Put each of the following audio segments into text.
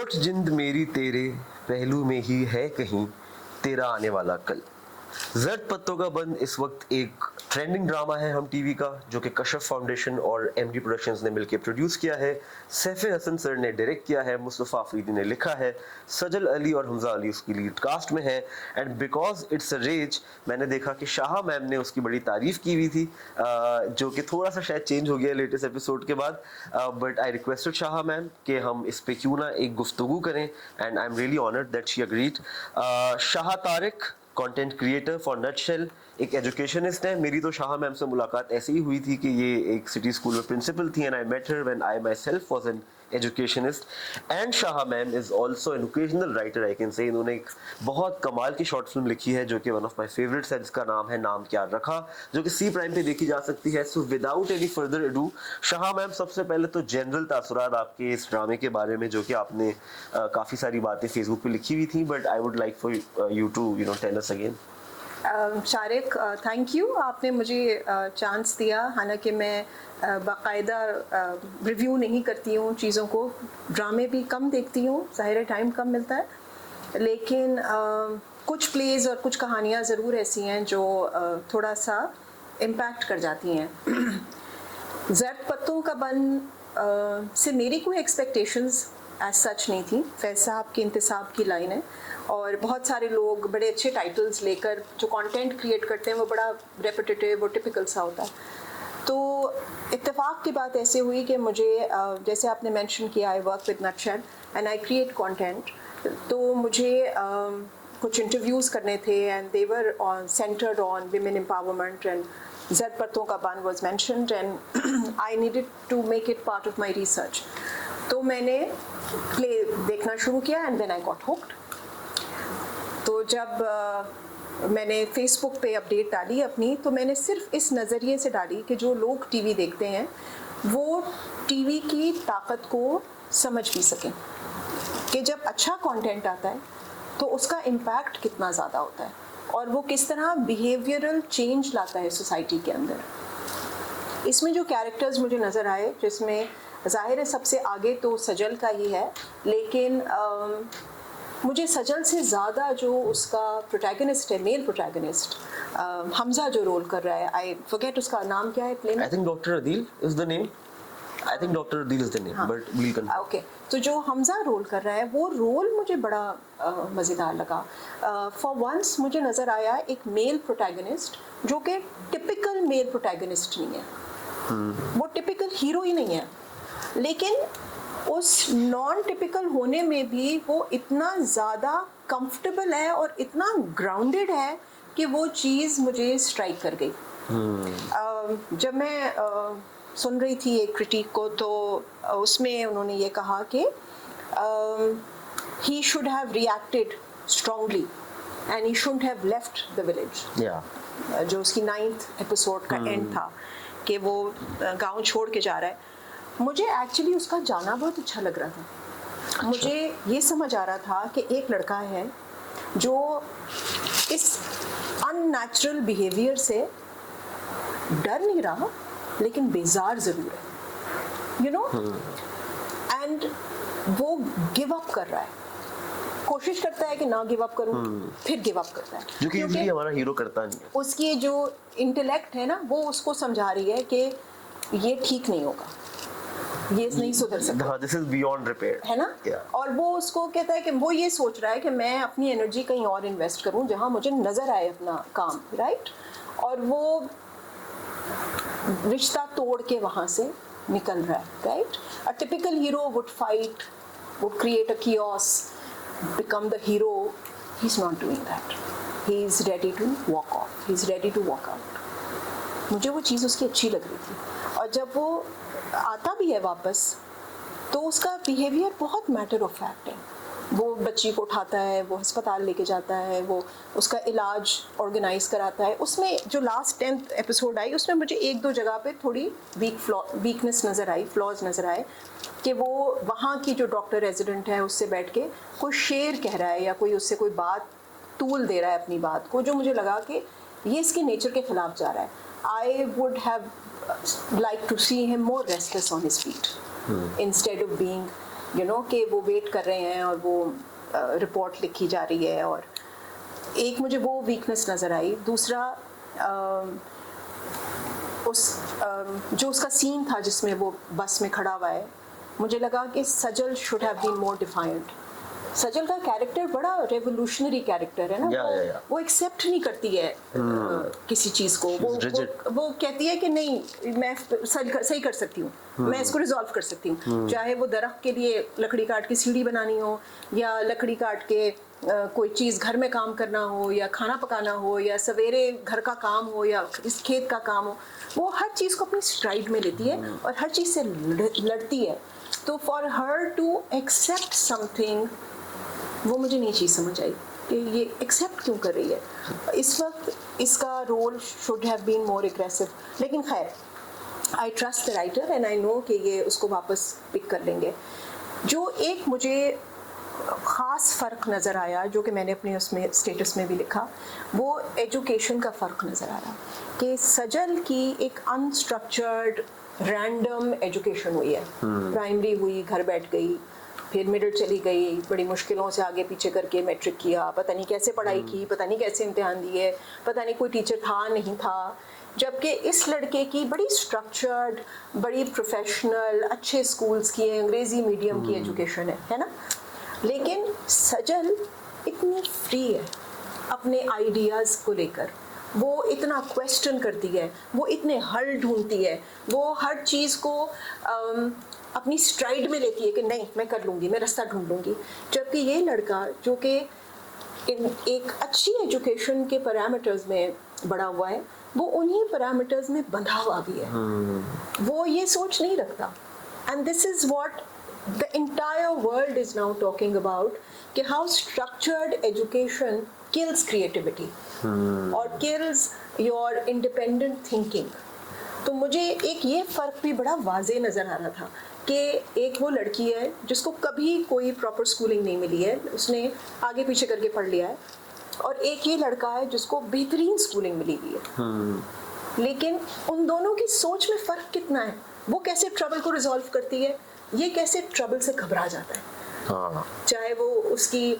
लौट जिंद मेरी तेरे पहलू में ही है कहीं तेरा आने वाला कल। जर्द पत्तों का बंद इस वक्त एक ट्रेंडिंग ड्रामा है हम टीवी का, जो कि कशफ फाउंडेशन और एमडी प्रोडक्शंस ने मिलकर प्रोड्यूस किया है। सैफ हसन सर ने डायरेक्ट किया है, मुस्तफ़ा अफरीदी ने लिखा है, सजल अली और हमजा अली उसकी लीड कास्ट में है। And because it's a rage, मैंने देखा कि शाह मैम ने उसकी बड़ी तारीफ की हुई थी, जो कि थोड़ा सा शायद चेंज हो गया लेटेस्ट एपिसोड के बाद। But I requested Shah ma'am कि हम इस पे क्यों ना एक गुफ्तगू करें, and I am really honoured that she agreed. Shah Tariq, content creator for nutshell, एक एजुकेशनिस्ट है। मेरी तो शाह मैम से मुलाकात ऐसे ही हुई थी कि ये एक सिटी स्कूल में प्रिंसिपल थी, and I met her when I myself was an educationist. And Shah ma'am is also an occasional writer, I can say. इन्होंने एक बहुत कमाल की शॉर्ट फिल्म लिखी है जो कि वन ऑफ माई फेवरेट्स है, जिसका नाम है नाम क्या रखा, जो कि सी प्राइम पे देखी जा सकती है। So without any further ado, Shah ma'am, सबसे पहले तो जनरल तासुरात आपके इस ड्रामे के बारे में, जो कि आपने काफ़ी सारी बातें फेसबुक पे लिखी हुई थी, but I would like for you to tell us again. Shariq, thank you, आपने मुझे चांस दिया। हालांकि मैं बाकायदा रिव्यू नहीं करती हूँ चीज़ों को, ड्रामे भी कम देखती हूँ, ज़ाहिर है टाइम कम मिलता है, लेकिन कुछ प्लेज़ और कुछ कहानियाँ ज़रूर ऐसी हैं जो थोड़ा सा इम्पैक्ट कर जाती हैं। ज़र्द पत्तों का बन से मेरी कोई एक्सपेक्टेशंस एज सच नहीं थी। फैज़ साहब की इंतसाब की लाइन है, और बहुत सारे लोग बड़े अच्छे टाइटल्स लेकर जो कंटेंट क्रिएट करते हैं वो बड़ा रेपिटेटिव और टिपिकल सा होता है। तो इत्तेफाक की बात ऐसे हुई कि मुझे, जैसे आपने मेंशन किया, I work with Nutshell and I create content, तो मुझे कुछ इंटरव्यूज़ करने थे, and they were centred on women empowerment, and Zard Patton Ka Bunn was mentioned, and I needed to make it part of my research. तो मैंने प्ले देखना शुरू किया, and then I got hooked. तो जब मैंने फेसबुक पे अपडेट डाली अपनी, तो मैंने सिर्फ इस नज़रिए से डाली कि जो लोग टीवी देखते हैं वो टीवी की ताकत को समझ भी सकें, कि जब अच्छा कंटेंट आता है तो उसका इम्पैक्ट कितना ज़्यादा होता है, और वो किस तरह बिहेवियरल चेंज लाता है सोसाइटी के अंदर। इसमें जो कैरेक्टर्स मुझे नज़र आए, जिसमें ज़ाहिर है सबसे आगे तो सजल का ही है, लेकिन मुझे सजल से ज़्यादा जो उसका प्रोटैगनिस्ट है, मेल प्रोटैगनिस्ट, हमजा जो रोल कर रहा है, आई फॉरगेट उसका नाम क्या है प्ले में। I think doctor Adeel is the name, I think doctor Adeel is the name, but we'll confirm. Okay, तो जो हमजा रोल कर रहा है वो रोल मुझे बड़ा मज़ेदार लगा। फॉर वंस मुझे नज़र आया एक मेल प्रोटैगनिस्ट जो कि टिपिकल मेल प्रोटैगनिस्ट नहीं है, वो टिपिकल हीरो ही नहीं है, लेकिन उस नॉन टिपिकल होने में भी वो इतना ज़्यादा कंफर्टेबल है और इतना ग्राउंडेड है कि वो चीज़ मुझे स्ट्राइक कर गई। जब मैं सुन रही थी एक क्रिटिक को, तो उसमें उन्होंने ये कहा कि he should have reacted strongly and he shouldn't have left the village. जो उसकी 9th एपिसोड का एंड था कि वो गांव छोड़ के जा रहा है, मुझे एक्चुअली उसका जाना बहुत अच्छा लग रहा था। मुझे ये समझ आ रहा था कि एक लड़का है जो इस अननेचुरल बिहेवियर से डर नहीं रहा, लेकिन बेजार ज़रूर है, यू नो, एंड वो गिव अप कर रहा है, कोशिश करता है कि ना गिव अप करूं, फिर गिव अप करता है, जो कि यूजुअली हमारा हीरो करता नहीं है। उसकी जो इंटेलेक्ट है ना, वो उसको समझा रही है कि ये ठीक नहीं होगा, ये नहीं सुधर सकता, दिस इज बियॉन्ड रिपेयर, है ना। और वो उसको कहता है कि वो ये सोच रहा है कि मैं अपनी एनर्जी कहीं और इन्वेस्ट करूं जहां मुझे नजर आए अपना काम, राइट। और वो रिश्ता तोड़ के वहां से निकल रहा है, right. A typical hero would fight, would create a chaos, become the hero. He's not doing that. He is ready to walk off. He is ready to walk out. मुझे वो चीज़ उसकी अच्छी लग रही थी, और जब वो आता भी है वापस, तो उसका बिहेवियर बहुत मैटर ऑफ फैक्ट है। वो बच्ची को उठाता है, वो अस्पताल लेके जाता है, वो उसका इलाज ऑर्गेनाइज कराता है। उसमें जो लास्ट 10th एपिसोड आई, उसमें मुझे एक दो जगह पे थोड़ी वीकनेस नज़र आई, फ्लॉज नज़र आए, कि वो वहाँ की जो डॉक्टर रेजिडेंट है उससे बैठ के कोई शेर कह रहा है या कोई उससे कोई बात तूल दे रहा है अपनी बात को, जो मुझे लगा कि ये इसके नेचर के खिलाफ जा रहा है। आई would have like to see him more restless on his feet instead of being कि वो वेट कर रहे हैं और वो रिपोर्ट लिखी जा रही है, और एक मुझे वो वीकनेस नज़र आई। दूसरा जो उसका सीन था जिसमें वो बस में खड़ा हुआ है, मुझे लगा कि Sajal should have been more defined. Sajal का कैरेक्टर बड़ा रेवोल्यूशनरी कैरेक्टर है ना, वो एक्सेप्ट नहीं करती है किसी चीज़ को। वो कहती है कि नहीं, मैं सही कर सकती हूँ, मैं इसको रिजॉल्व कर सकती हूँ, चाहे वो दरख्त के लिए लकड़ी काट के सीढ़ी बनानी हो, या लकड़ी काट के कोई चीज़ घर में काम करना हो, या खाना पकाना हो, या सवेरे घर का काम हो, या इस खेत का काम हो। वो हर चीज़ को अपनी स्ट्राइड में लेती है और हर चीज़ से लड़ती है। तो for her to accept something, वो मुझे नहीं चीज़ समझ आई कि ये एक्सेप्ट क्यों कर रही है इस वक्त। इसका role should have been more aggressive, लेकिन खैर I trust the writer and I know कि ये उसको वापस पिक कर लेंगे। जो एक मुझे ख़ास फ़र्क नज़र आया, जो कि मैंने अपने उसमें स्टेटस में भी लिखा, वो एजुकेशन का फ़र्क नज़र आया कि सजल की एक अनस्ट्रक्चर्ड रैंडम एजुकेशन हुई है। प्राइमरी हुई, घर बैठ गई, फिर मिडिल चली गई, बड़ी मुश्किलों से आगे पीछे करके मैट्रिक किया, पता नहीं कैसे पढ़ाई की, पता नहीं कैसे इम्तिहान दिए, पता नहीं कोई टीचर था नहीं था। जबकि इस लड़के की बड़ी स्ट्रक्चर्ड, बड़ी प्रोफेशनल, अच्छे स्कूल्स की, अंग्रेज़ी मीडियम की एजुकेशन है ना। लेकिन सजल इतनी फ्री है अपने आइडियाज़ को लेकर, वो इतना क्वेश्चन करती है, वो इतने हल ढूंढती है, वो हर चीज़ को अपनी स्ट्राइड में लेती है कि नहीं मैं कर लूँगी, मैं रास्ता ढूंढ लूँगी। जबकि ये लड़का जो कि एक अच्छी एजुकेशन के पैरामीटर्स में बड़ा हुआ है, वो उन्हीं पैरामीटर्स में बंधा हुआ भी है। वो ये सोच नहीं रखता। And this is what the entire world is now talking about, कि how structured education kills creativity और kills your independent thinking। तो मुझे एक ये फ़र्क भी बड़ा वाज़े नज़र आ रहा था कि एक वो लड़की है जिसको कभी कोई प्रॉपर स्कूलिंग नहीं मिली है, उसने आगे पीछे करके पढ़ लिया है, और एक ये लड़का है जिसको बेहतरीन स्कूलिंग मिली हुई है। लेकिन उन दोनों की सोच में फ़र्क कितना है, वो कैसे ट्रबल को रिजॉल्व करती है, ये कैसे ट्रबल से घबरा जाता है। चाहे वो उसकी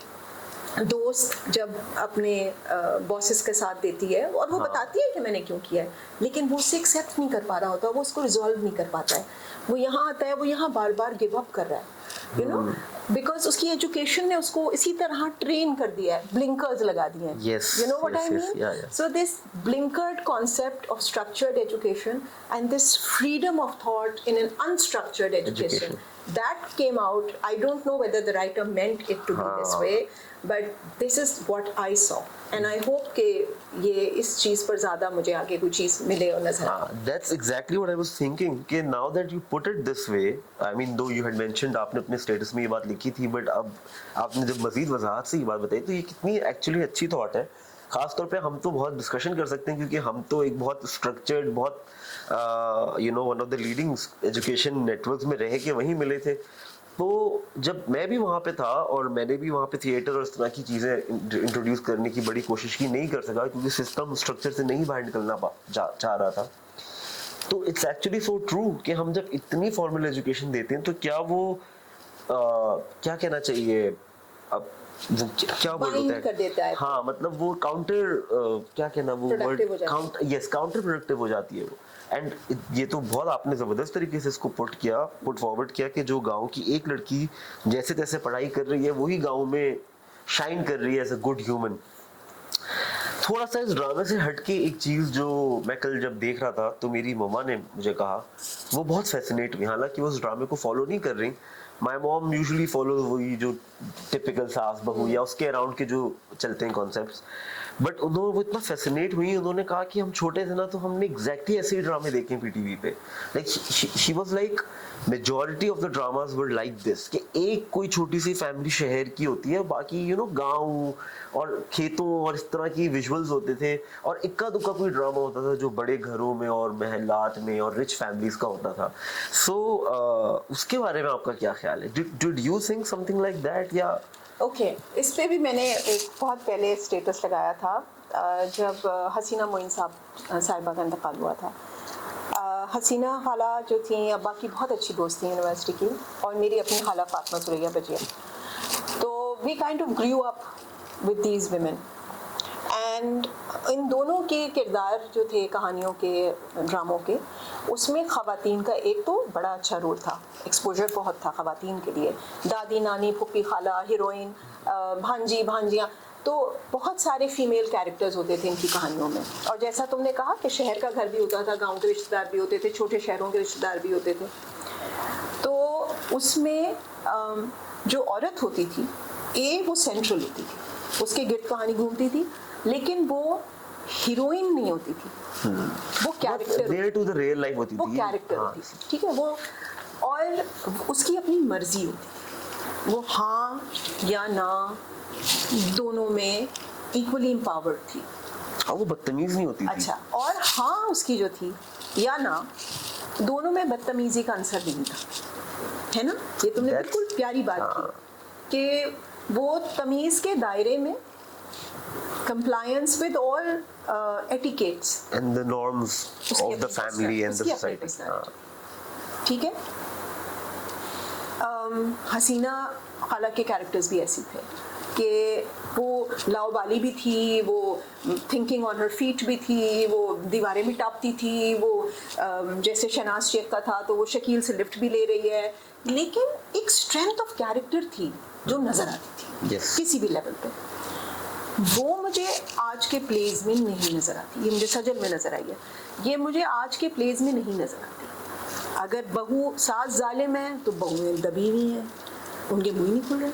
दोस्त जब अपने बॉसेस के साथ देती है और वो बताती है कि मैंने क्यों किया है, लेकिन वो उसे एक्सेप्ट नहीं कर पा रहा होता, वो उसको रिजॉल्व नहीं कर पाता है। वो यहाँ आता है, वो यहाँ बार बार गिव अप कर रहा है, यू नो, बिकॉज उसकी एजुकेशन ने उसको इसी तरह ट्रेन कर दिया है, ब्लिंकर्स लगा दिए हैं। You know what I mean? So this blinkered concept of structured education and this freedom of thought in an unstructured education, that came out. I don't know whether the writer meant it to be this way, but this is what I saw, and I hope कि ये इस चीज़ पर ज़्यादा मुझे आगे कोई चीज़ मिले और नज़र आए। That's exactly what I was thinking कि now that you put it this way, I mean though you had mentioned, आपने अपने स्टेटस में ये बात लिखी थी, but अब आपने जब मज़ीद वज़ाहत से ये बात बताई तो ये कितनी एक्चुअली अच्छी थॉट है। खासतौर पे हम तो बहुत डिस्कशन कर सकते हैं क्योंकि हम तो एक बहुत स्ट्रक्चर्ड, बहुत one of the leading education networks में रह के वहीं मिले थे। तो जब मैं भी वहाँ पे था और मैंने भी वहाँ पे थिएटर और इस तरह की चीज़ें इंट्रोड्यूस करने की बड़ी कोशिश की, नहीं कर सका क्योंकि सिस्टम स्ट्रक्चर से नहीं बाहर निकलना चाह रहा था। तो इट्स एक्चुअली सो ट्रू कि हम जब इतनी फॉर्मल एजुकेशन देते हैं तो क्या वो क्या कहना चाहिए, अब क्या वर्ड होता है, हाँ मतलब वो काउंटर क्या कहना, वो वर्ड काउंटर प्रोडक्टिव हो जाती है वो। एंड ये तो बहुत आपने जबरदस्त तरीके से इसको पुट फॉरवर्ड किया कि जो गांव की एक लड़की जैसे तैसे पढ़ाई कर रही है वही गांव में शाइन कर रही है एज अ गुड ह्यूमन। थोड़ा सा इस ड्रामे से हटके एक चीज जो मैं कल जब देख रहा था तो मेरी मम्मा ने मुझे कहा, वो बहुत फैसिनेट हुई, हालांकि वो उस ड्रामे को फॉलो नहीं कर रही। माई मॉम यूजुअली फॉलो वही जो टिपिकल सास बहू या उसके अराउंड के जो चलते हैं कॉन्सेप्ट्स, बट उन्होंने वो इतना फैसिनेट हुई, उन्होंने कहा कि हम छोटे थे ना तो हमने एग्जैक्टली ऐसे ही ड्रामे देखे पीटीवी पे। Like she was like majority of the dramas were like this कि एक कोई छोटी सी फैमिली शहर की होती है, बाकी यू नो गांव और खेतों और इस तरह की विजुअल्स होते थे, और इक्का दुक्का कोई ड्रामा होता था जो बड़े घरों में और महलात में और रिच फैमिलीज का होता था। सो उसके बारे में आपका क्या ख्याल है? Did you think something like that? या ओके, इस पे भी मैंने एक बहुत पहले स्टेटस लगाया था जब हसीना मोइन साहिबा का इंतकाल हुआ था। हसीना खाला जो थी अब्बा की बहुत अच्छी दोस्त थी यूनिवर्सिटी की, और मेरी अपनी खाला फातिमा सुरैया बजिया। तो we kind of grew up with these women, and इन दोनों के किरदार जो थे कहानियों के, ड्रामों के, उसमें ख़वातीन का एक तो बड़ा अच्छा रोल था, एक्सपोजर बहुत था ख़वातीन के लिए, दादी नानी फूफी खाला हीरोइन भांजी भांजियाँ, तो बहुत सारे फीमेल कैरेक्टर्स होते थे इनकी कहानियों में। और जैसा तुमने कहा कि शहर का घर भी होता था, गांव के रिश्तेदार भी होते थे, छोटे शहरों के रिश्तेदार भी होते थे। तो उसमें जो औरत होती थी वो सेंट्रल होती थी, उसके गिर्द कहानी घूमती थी, लेकिन वो हीरोइन नहीं होती थी, वो character, there to the real life होती थी, वो कैरेक्टर होती थी, ठीक है वो, और उसकी अपनी मर्जी होती थी, वो हाँ या ना दोनों में इक्वली एम्पावर्ड थी। वो बदतमीज नहीं होती थी। अच्छा, और हाँ उसकी जो थी या ना दोनों में बदतमीजी का आंसर नहीं था, है ना? ये तुमने बिल्कुल प्यारी बात की कि वो तमीज के दायरे में, compliance with all etiquettes and the norms of the family and the society. ठीक है। हसीना खाला के कैरेक्टर्स भी ऐसे थे कि वो लाओबाली भी थी, वो थिंकिंग ऑन हर फीट भी थी, वो दीवारें भी टापती थी, वो जैसे शहनाज शेख का था तो वो शकील से लिफ्ट भी ले रही है, लेकिन एक स्ट्रेंथ ऑफ कैरेक्टर थी जो नजर आती थी किसी भी लेवल पे। वो मुझे आज के प्लेज में नहीं नजर आती, ये मुझे सजल में नजर आई है, ये मुझे आज के प्लेज में नहीं नजर आती। अगर बहू सास जालिम है तो बहुएं दबी हुई हैं, उनके मुंह नहीं खुल रहे।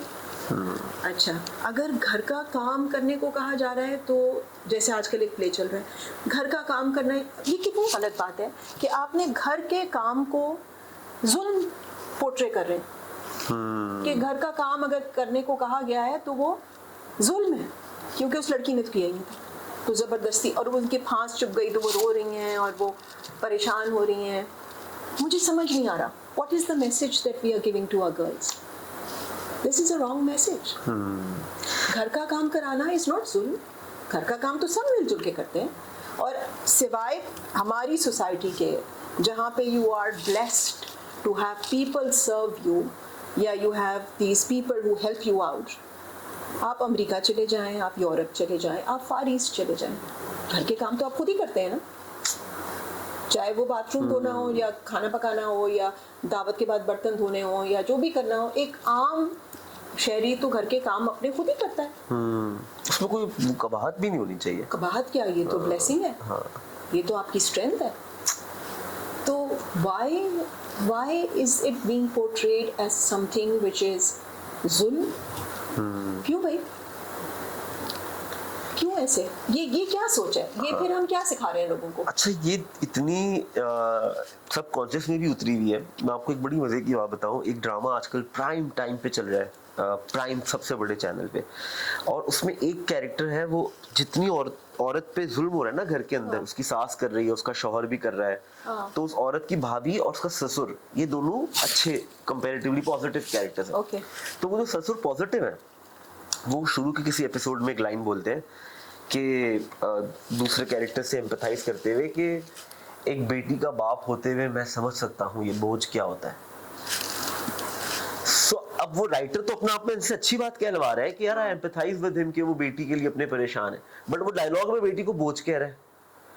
अच्छा, अगर घर का काम करने को कहा जा रहा है तो जैसे आजकल एक प्ले चल रहा है, घर का काम करना, ये कितनी गलत बात है कि आपने घर के काम को जुल्म पोर्ट्रे कर रहे हैं कि घर का काम अगर करने को कहा गया है तो वो जुल्म है, क्योंकि उस लड़की ने तो किया ही नहीं था, तो ज़बरदस्ती, और वो उनके फांस चुभ गई तो वो रो रही हैं और वो परेशान हो रही हैं। मुझे समझ नहीं आ रहा, what is the message that we are giving to our girls? This is a wrong message. घर का काम कराना इज़ नॉट जुल्म, घर का काम तो सब मिलजुल के करते हैं, और सिवाय हमारी सोसाइटी के जहाँ पे you are blessed to have people serve you, या you have these people who help you out. आप अमेरिका चले जाएं, आप यूरोप चले जाएं, आप फार ईस्ट चले जाएं, घर के काम तो आप खुद ही करते हैं ना, चाहे वो बाथरूम धोना हो या खाना पकाना हो या दावत के बाद बर्तन धोने हो या जो भी करना हो, एक आम शहरी तो घर के काम अपने खुद ही करता है। उसमें कोई कबाहत भी नहीं होनी चाहिए। कबाहत क्या, ये तो ब्लेसिंग है, ये तो आपकी स्ट्रेंथ है। तो why is it being portrayed as something which is जुल्म? क्यों भाई, क्यों ऐसे? ये क्या सोच है? ये फिर हम क्या सिखा रहे हैं लोगों को? अच्छा, ये इतनी सब कॉन्शियस में भी उतरी हुई है। मैं आपको एक बड़ी मजे की बात बताऊं, एक ड्रामा आजकल प्राइम टाइम पे चल रहा है, प्राइम सबसे बड़े चैनल पे, और उसमें एक कैरेक्टर है, वो जितनी औरत पे जुल्म हो रहा है ना घर के अंदर, उसकी सास कर रही है, उसका शौहर भी कर रहा है, तो उस औरत की भाभी और उसका ससुर, ये दोनों अच्छे कंपैरेटिवली पॉजिटिव कैरेक्टर्स हैं। Okay. तो वो जो ससुर पॉजिटिव है, वो शुरू के किसी एपिसोड में एक लाइन बोलते हैं कि दूसरे कैरेक्टर से एम्पैथाइज करते हुए कि एक बेटी का बाप होते हुए मैं समझ सकता हूँ ये बोझ क्या होता है। अब वो राइटर तो अपना आप में इनसे अच्छी बात कहलवा रहा है कि यार आई एम्पैथाइज विद हिम कि वो बेटी के लिए अपने परेशान है, बट वो डायलॉग में बेटी को बोझ कह रहा है।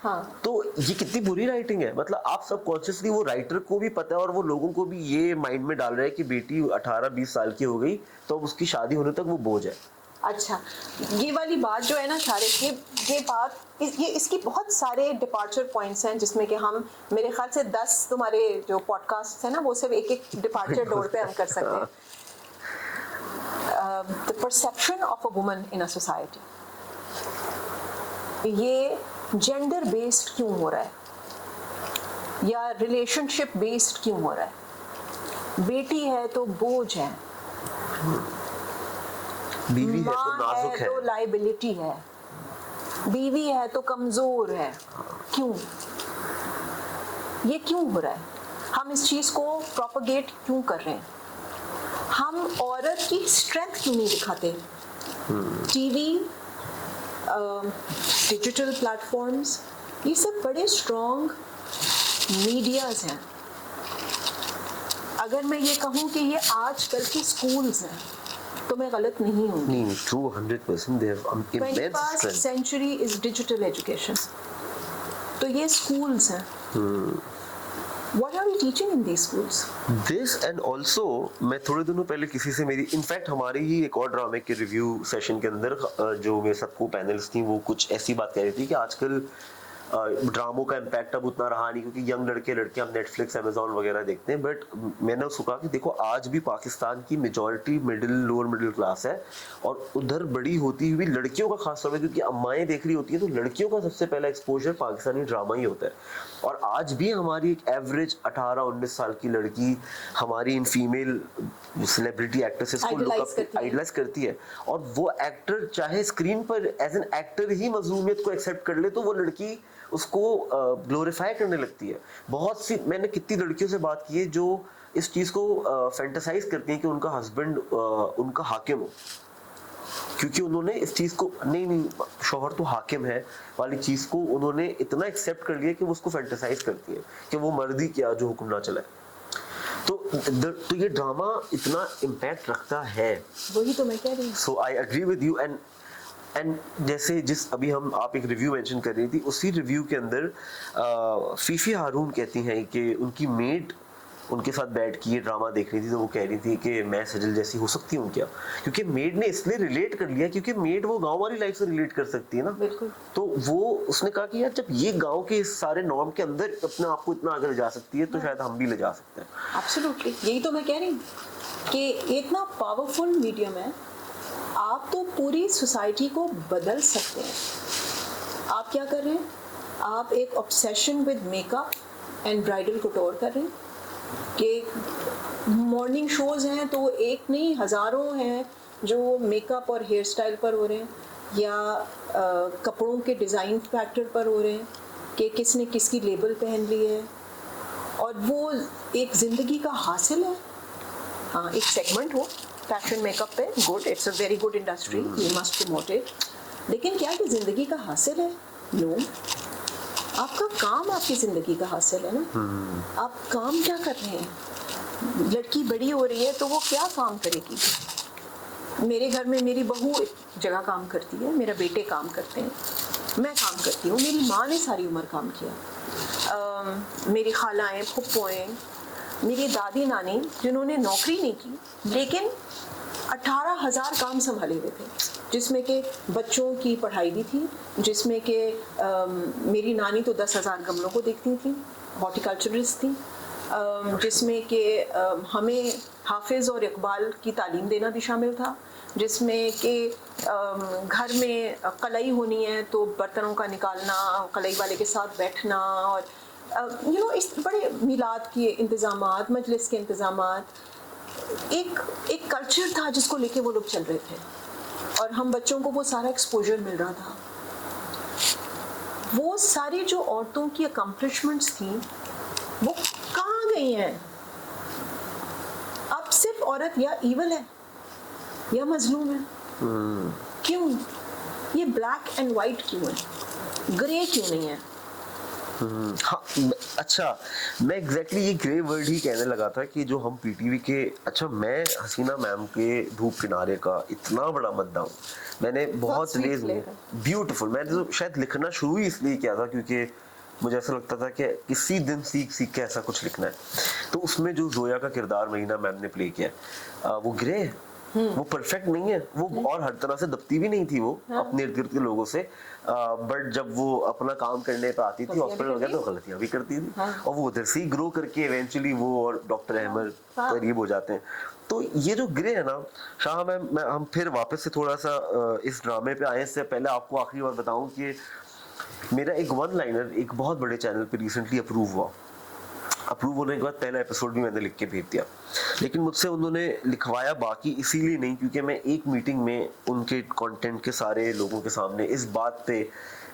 हाँ। तो ये कितनी बुरी राइटिंग है। मतलब आप सबकॉन्शियसली, वो राइटर को भी पता है और वो लोगों को भी ये माइंड में डाल रहा है कि बेटी 18-20 साल की हो गई तो अब उसकी शादी होने तक वो बोझ है। अच्छा, ये वाली बात जो है ना शारिक, ये बात, ये इसकी बहुत सारे डिपार्चर पॉइंट्स हैं जिसमें कि हम, मेरे ख्याल से 10 तुम्हारे जो पॉडकास्ट है ना, वो सिर्फ एक डिपार्चर डोर पे हम कर सकते हैं। The perception of a woman in a society, ये जेंडर बेस्ड क्यों हो रहा है या रिलेशनशिप बेस्ड क्यों हो रहा है? बेटी है तो बोझ है, बीवी है तो नाजुक है, तो लाइबिलिटी है, बीवी है तो कमजोर है। क्यों, ये क्यों हो रहा है? हम इस चीज को प्रोपगेट क्यों कर रहे हैं? हम औरत की स्ट्रेंथ क्यों नहीं दिखाते? टीवी, डिजिटल प्लेटफॉर्म्स, ये सब बड़े स्ट्रॉन्ग मीडियाज हैं, अगर मैं ये कहूँ कि ये आजकल के स्कूल्स हैं तो मैं गलत नहीं हूँ। नहीं, true, 100%. They have immense 21st strength. century is digital education. तो ये schools हैं. What are we teaching in these schools? This and also मैं थोड़े दिनों पहले किसी से मेरी इनफैक्ट हमारे ही एक और ड्रामे के रिव्यू सेशन के अंदर जो मेरे साथ को पैनलिस्ट थी वो कुछ ऐसी बात कह रही थी कि आजकल ड्रामों का इम्पैक्ट अब उतना रहा नहीं क्योंकि यंग लड़के लड़कियां नेटफ्लिक्स अमेजोन वगैरह देखते हैं, बट मैंने उसको कहा कि देखो आज भी पाकिस्तान की majority middle lower middle class है और उधर बड़ी होती हुई लड़कियों का खास तौर पर क्योंकि अम्माएं देख रही होती है तो लड़कियों का सबसे पहला एक्सपोजर पाकिस्तानी ड्रामा ही होता है। और आज भी हमारी एक एवरेज 18-19 साल की लड़की हमारी इन फीमेल सेलिब्रिटी एक्ट्रेसेस को आइडलाइज करती है और वो एक्टर चाहे स्क्रीन पर एज एन एक्टर ही मजलूमियत को एक्सेप्ट कर ले तो वो लड़की उसको ग्लोरीफाई करने लगती है। बहुत सी मैंने कितनी लड़कियों से बात की है जो इस चीज को फैंटेसाइज करती हैं कि उनका हस्बैंड उनका हाकिम हो, क्योंकि उन्होंने इस चीज को नहीं शौहर तो हाकिम है वाली चीज को उन्होंने इतना एक्सेप्ट कर लिया कि वो उसको फैंटेसाइज करती है कि वो मर्दी क्या जो हुक्म ना चलाए। तो ये ड्रामा इतना इम्पैक्ट रखता है, वही तो मैं कह रही हूँ। So I agree with you and जैसे जिस अभी हम आप एक रिव्यू मेंशन कर रही थी उसी रिव्यू के अंदर फीफी हारून कहती हैं कि उनकी मेड उनके साथ बैठ के ये ड्रामा देख रही थी तो वो कह रही थी कि मैं सजल जैसी हो सकती हूँ क्या, क्योंकि मेड ने इसलिए रिलेट कर लिया क्योंकि मेड वो गांव वाली लाइफ से रिलेट कर सकती है ना। बिल्कुल। तो वो उसने कहा कि यार जब ये गांव के इस सारे नॉर्म के अंदर अपने आप को इतना आगे ले जा सकती है तो शायद हम भी ले जा सकते हैं। एब्सोल्युटली, यही तो मैं कह रही हूँ कि इतना पावरफुल मीडियम है, आप तो पूरी सोसाइटी को बदल सकते हैं। आप क्या कर रहे हैं, आप एक obsession with makeup and bridal कटोर कर रहे हैं कि मॉर्निंग शोज हैं तो एक नहीं हज़ारों हैं जो मेकअप और हेयर स्टाइल पर हो रहे हैं या कपड़ों के डिज़ाइन फैक्टर पर हो रहे हैं कि किसने किसकी लेबल पहन ली है और वो एक ज़िंदगी का हासिल है। हाँ, एक सेगमेंट हो फैशन मेकअप पे, good, it's a very good industry, we must promote it, लेकिन क्या ये ज़िंदगी का हासिल है? नो। आपका काम आपकी ज़िंदगी का हासिल है ना। आप काम क्या कर रहे हैं? लड़की बड़ी हो रही है तो वो क्या काम करेगी? मेरे घर में मेरी बहू एक जगह काम करती है, मेरे बेटे काम करते हैं, मैं काम करती हूँ, मेरी माँ ने सारी उम्र काम किया, मेरी खालाएँ फुप्पोएँ, मेरी दादी नानी जिन्होंने नौकरी नहीं की लेकिन 18,000 काम संभाले हुए थे, जिसमें के बच्चों की पढ़ाई भी थी, जिसमें के मेरी नानी तो 10,000 गमलों को देखती थी, हॉर्टिकल्चरिस्ट थी, जिसमें के हमें हाफिज़ और इकबाल की तालीम देना भी शामिल था, जिसमें कि घर में कलई होनी है तो बर्तनों का निकालना, कलई वाले के साथ बैठना और इस बड़े मिलाद के इंतज़ामात, मजलिस के इंतज़ामात, एक कल्चर था जिसको लेके वो लोग चल रहे थे और हम बच्चों को वो सारा एक्सपोजर मिल रहा था। वो सारी जो औरतों की अकम्पलिशमेंट्स थी वो कहाँ गई हैं? अब सिर्फ औरत या ईवल है या मजलूम है। क्यों? ये ब्लैक एंड वाइट क्यों है, ग्रे क्यों नहीं है? हाँ, अच्छा, मैं एग्जैक्टली ये ग्रे वर्ड ही कहने लगा था कि जो हम पीटीवी के, अच्छा मैं हसीना मैम के धूप किनारे का इतना बड़ा मद्दा हूँ, मैंने बहुत रेज ब्यूटीफुल, मैंने तो शायद लिखना शुरू ही इसलिए किया था क्योंकि मुझे ऐसा लगता था कि किसी दिन सीख के ऐसा कुछ लिखना है। तो उसमें जो जोया का किरदार महीना मैम ने प्ले किया वो ग्रे है, वो परफेक्ट नहीं है, वो और हर तरह से दबती भी नहीं थी वो अपने इर्द गिर्द के लोगों से, बट जब वो अपना काम करने पे आती थी हॉस्पिटल वगैरह तो गलतियां भी करती थी और वो उधर से ही ग्रो करके इवेंचुअली वो और डॉक्टर अहमद करीब हो जाते हैं। तो ये जो ग्रे है ना शाह मैम, मैं हम फिर वापस से थोड़ा सा इस ड्रामे पे आए से पहले आपको आखिरी बार बताऊं कि मेरा एक वन लाइनर एक बहुत बड़े चैनल पे रिसेंटली अप्रूव हुआ। अप्रूव होने के बाद पहला एपिसोड भी मैंने लिख के भेज दिया, लेकिन मुझसे उन्होंने लिखवाया बाकी इसीलिए नहीं क्योंकि मैं एक मीटिंग में उनके कंटेंट के सारे लोगों के सामने इस बात पे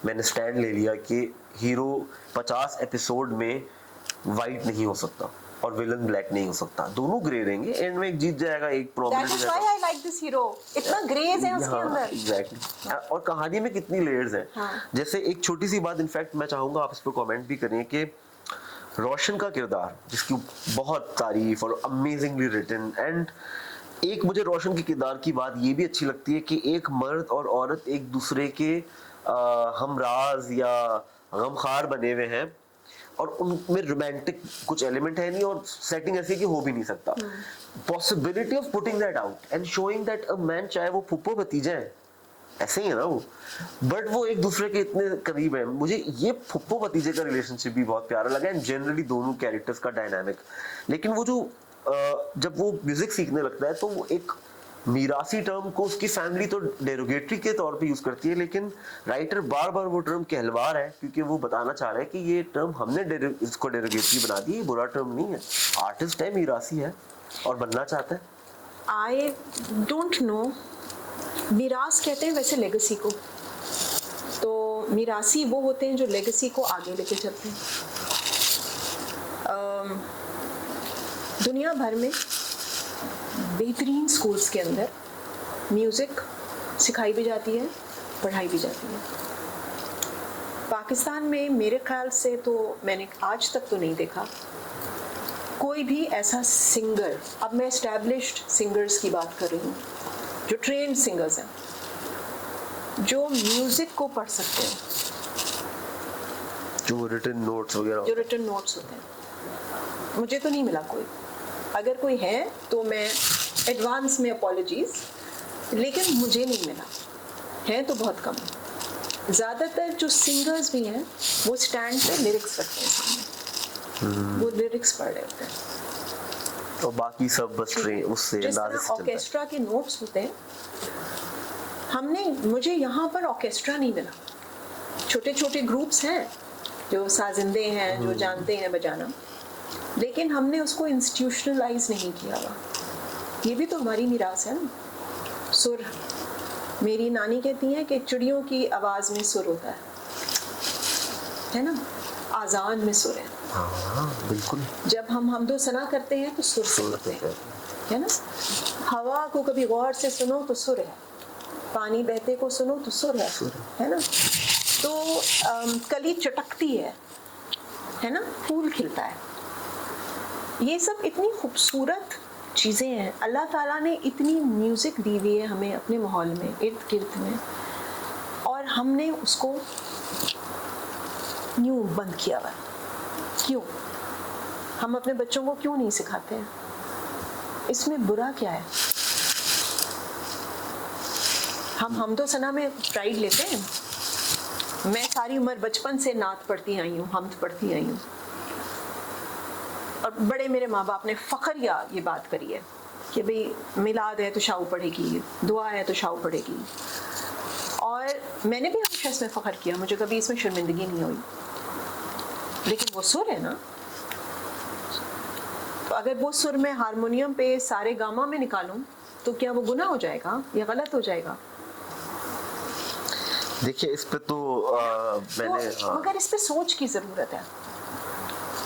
मैंने स्टैंड ले लिया कि हीरो 50 एपिसोड में वाइट नहीं हो सकता और विलन ब्लैक नहीं हो सकता, दोनों ग्रे रहेंगे, एंड में एक जीत जाएगा, एक problem That is why I like this hero. इतना ग्रेज है उसके अंदर। एग्जैक्टली। और कहानी में कितनी लेयर्स हैं। जैसे एक छोटी सी बात, इनफैक्ट मैं चाहूंगा आप इस पर कमेंट भी करें कि रोशन का किरदार जिसकी बहुत तारीफ और अमेजिंगली रिटन, एंड एक मुझे रोशन के किरदार की बात ये भी अच्छी लगती है कि एक मर्द और औरत एक दूसरे के हमराज या गमखार बने हुए हैं और उनमें रोमांटिक कुछ एलिमेंट है नहीं और सेटिंग ऐसी कि हो भी नहीं सकता. Possibility of putting that out and showing that a man, चाहे वो फूफो भतीजा है, ऐसे ही है ना वो, बट वो एक दूसरे के इतने करीब है. मुझे ये फुप्पो भतीजे का रिलेशनशिप भी बहुत प्यारा लगा एंड जनरली दोनों कैरेक्टर्स का डायनामिक. लेकिन वो जो जब वो म्यूजिक सीखने लगता है तो वो एक मीरासी टर्म को उसकी फैमिली तो डेरोगेटरी के तौर पे यूज करती है, लेकिन राइटर बार बार वो टर्म कहलवा रहा है क्योंकि वो बताना चाह रहा है कि ये टर्म हमने इसको डेरोगेटरी बना दी, ये बुरा टर्म नहीं है. आर्टिस्ट है, मीरासी है और बनना चाहता है. आई डोंट नो, मीरास कहते हैं वैसे लेगेसी को, तो मीरासी वो होते हैं जो लेगेसी को आगे लेके चलते हैं. दुनिया भर में बेहतरीन स्कूल्स के अंदर म्यूज़िक सिखाई भी जाती है, पढ़ाई भी जाती है. पाकिस्तान में मेरे ख्याल से तो मैंने आज तक तो नहीं देखा कोई भी ऐसा सिंगर, अब मैं एस्टैब्लिश्ड सिंगर्स की बात कर रही हूँ जो ट्रेन्ड सिंगर्स हैं, जो म्यूज़िक को पढ़ सकते हैं, जो रिटन नोट्स वगैरह, जो रिटन नोट्स होते हैं. मुझे तो नहीं मिला कोई. अगर कोई है तो मैं एडवांस में अपॉलॉजीज, लेकिन मुझे नहीं मिला. है तो बहुत कम. ज़्यादातर जो सिंगर्स भी हैं वो स्टैंड पे लिरिक्स रखते हैं सामने, वो लिरिक्स पढ़ रहे होते हैं और बाकी सब बस उससे जिस अंदाजे तरह से चलता है. ऑर्केस्ट्रा के नोट्स होते हैं, मुझे यहाँ पर ऑर्केस्ट्रा नहीं मिला. छोटे छोटे ग्रुप्स हैं जो साजिंदे हैं, जो जानते हैं बजाना, लेकिन हमने उसको इंस्टीट्यूशनलाइज नहीं किया हुआ. ये भी तो हमारी मीरास है ना. सुर, मेरी नानी कहती हैं कि चिड़ियों की आवाज़ में सुर होता है ना, आज़ान में सुर है. हाँ बिल्कुल. जब हम हमदो सना करते हैं तो सुर से करते हैं, है ना. हवा को कभी गौर से सुनो तो सुर है, पानी बहते को सुनो तो सुर है ना. तो कली चटकती है ना, फूल खिलता है. ये सब इतनी खूबसूरत चीज़ें हैं. अल्लाह ताला ने इतनी म्यूज़िक दी हुई है हमें अपने माहौल में, इर्द गिर्द में, और हमने उसको यूँ बंद किया हुआ. क्यों? हम अपने बच्चों को क्यों नहीं सिखाते हैं? इसमें बुरा क्या है? हम हमदो सना में प्राइड लेते हैं. मैं सारी उम्र बचपन से नात पढ़ती आई हूँ, हमद पढ़ती आई हूँ, और बड़े मेरे माँ बाप ने फ़ख्र या ये बात करी है कि भाई मिलाद है तो शाऊ पढ़ेगी, दुआ है तो शाऊ पढ़ेगी. और मैंने भी हमेशा इसमें फ़ख्र किया, मुझे कभी इसमें शर्मिंदगी नहीं हुई. लेकिन वो सुर है ना, तो अगर वो सुर में हारमोनियम पे सारे गामा में निकालूं तो क्या वो गुनाह हो जाएगा या गलत हो जाएगा? देखिए इस पे तो मैंने तो मगर इस पे सोच की ज़रूरत है.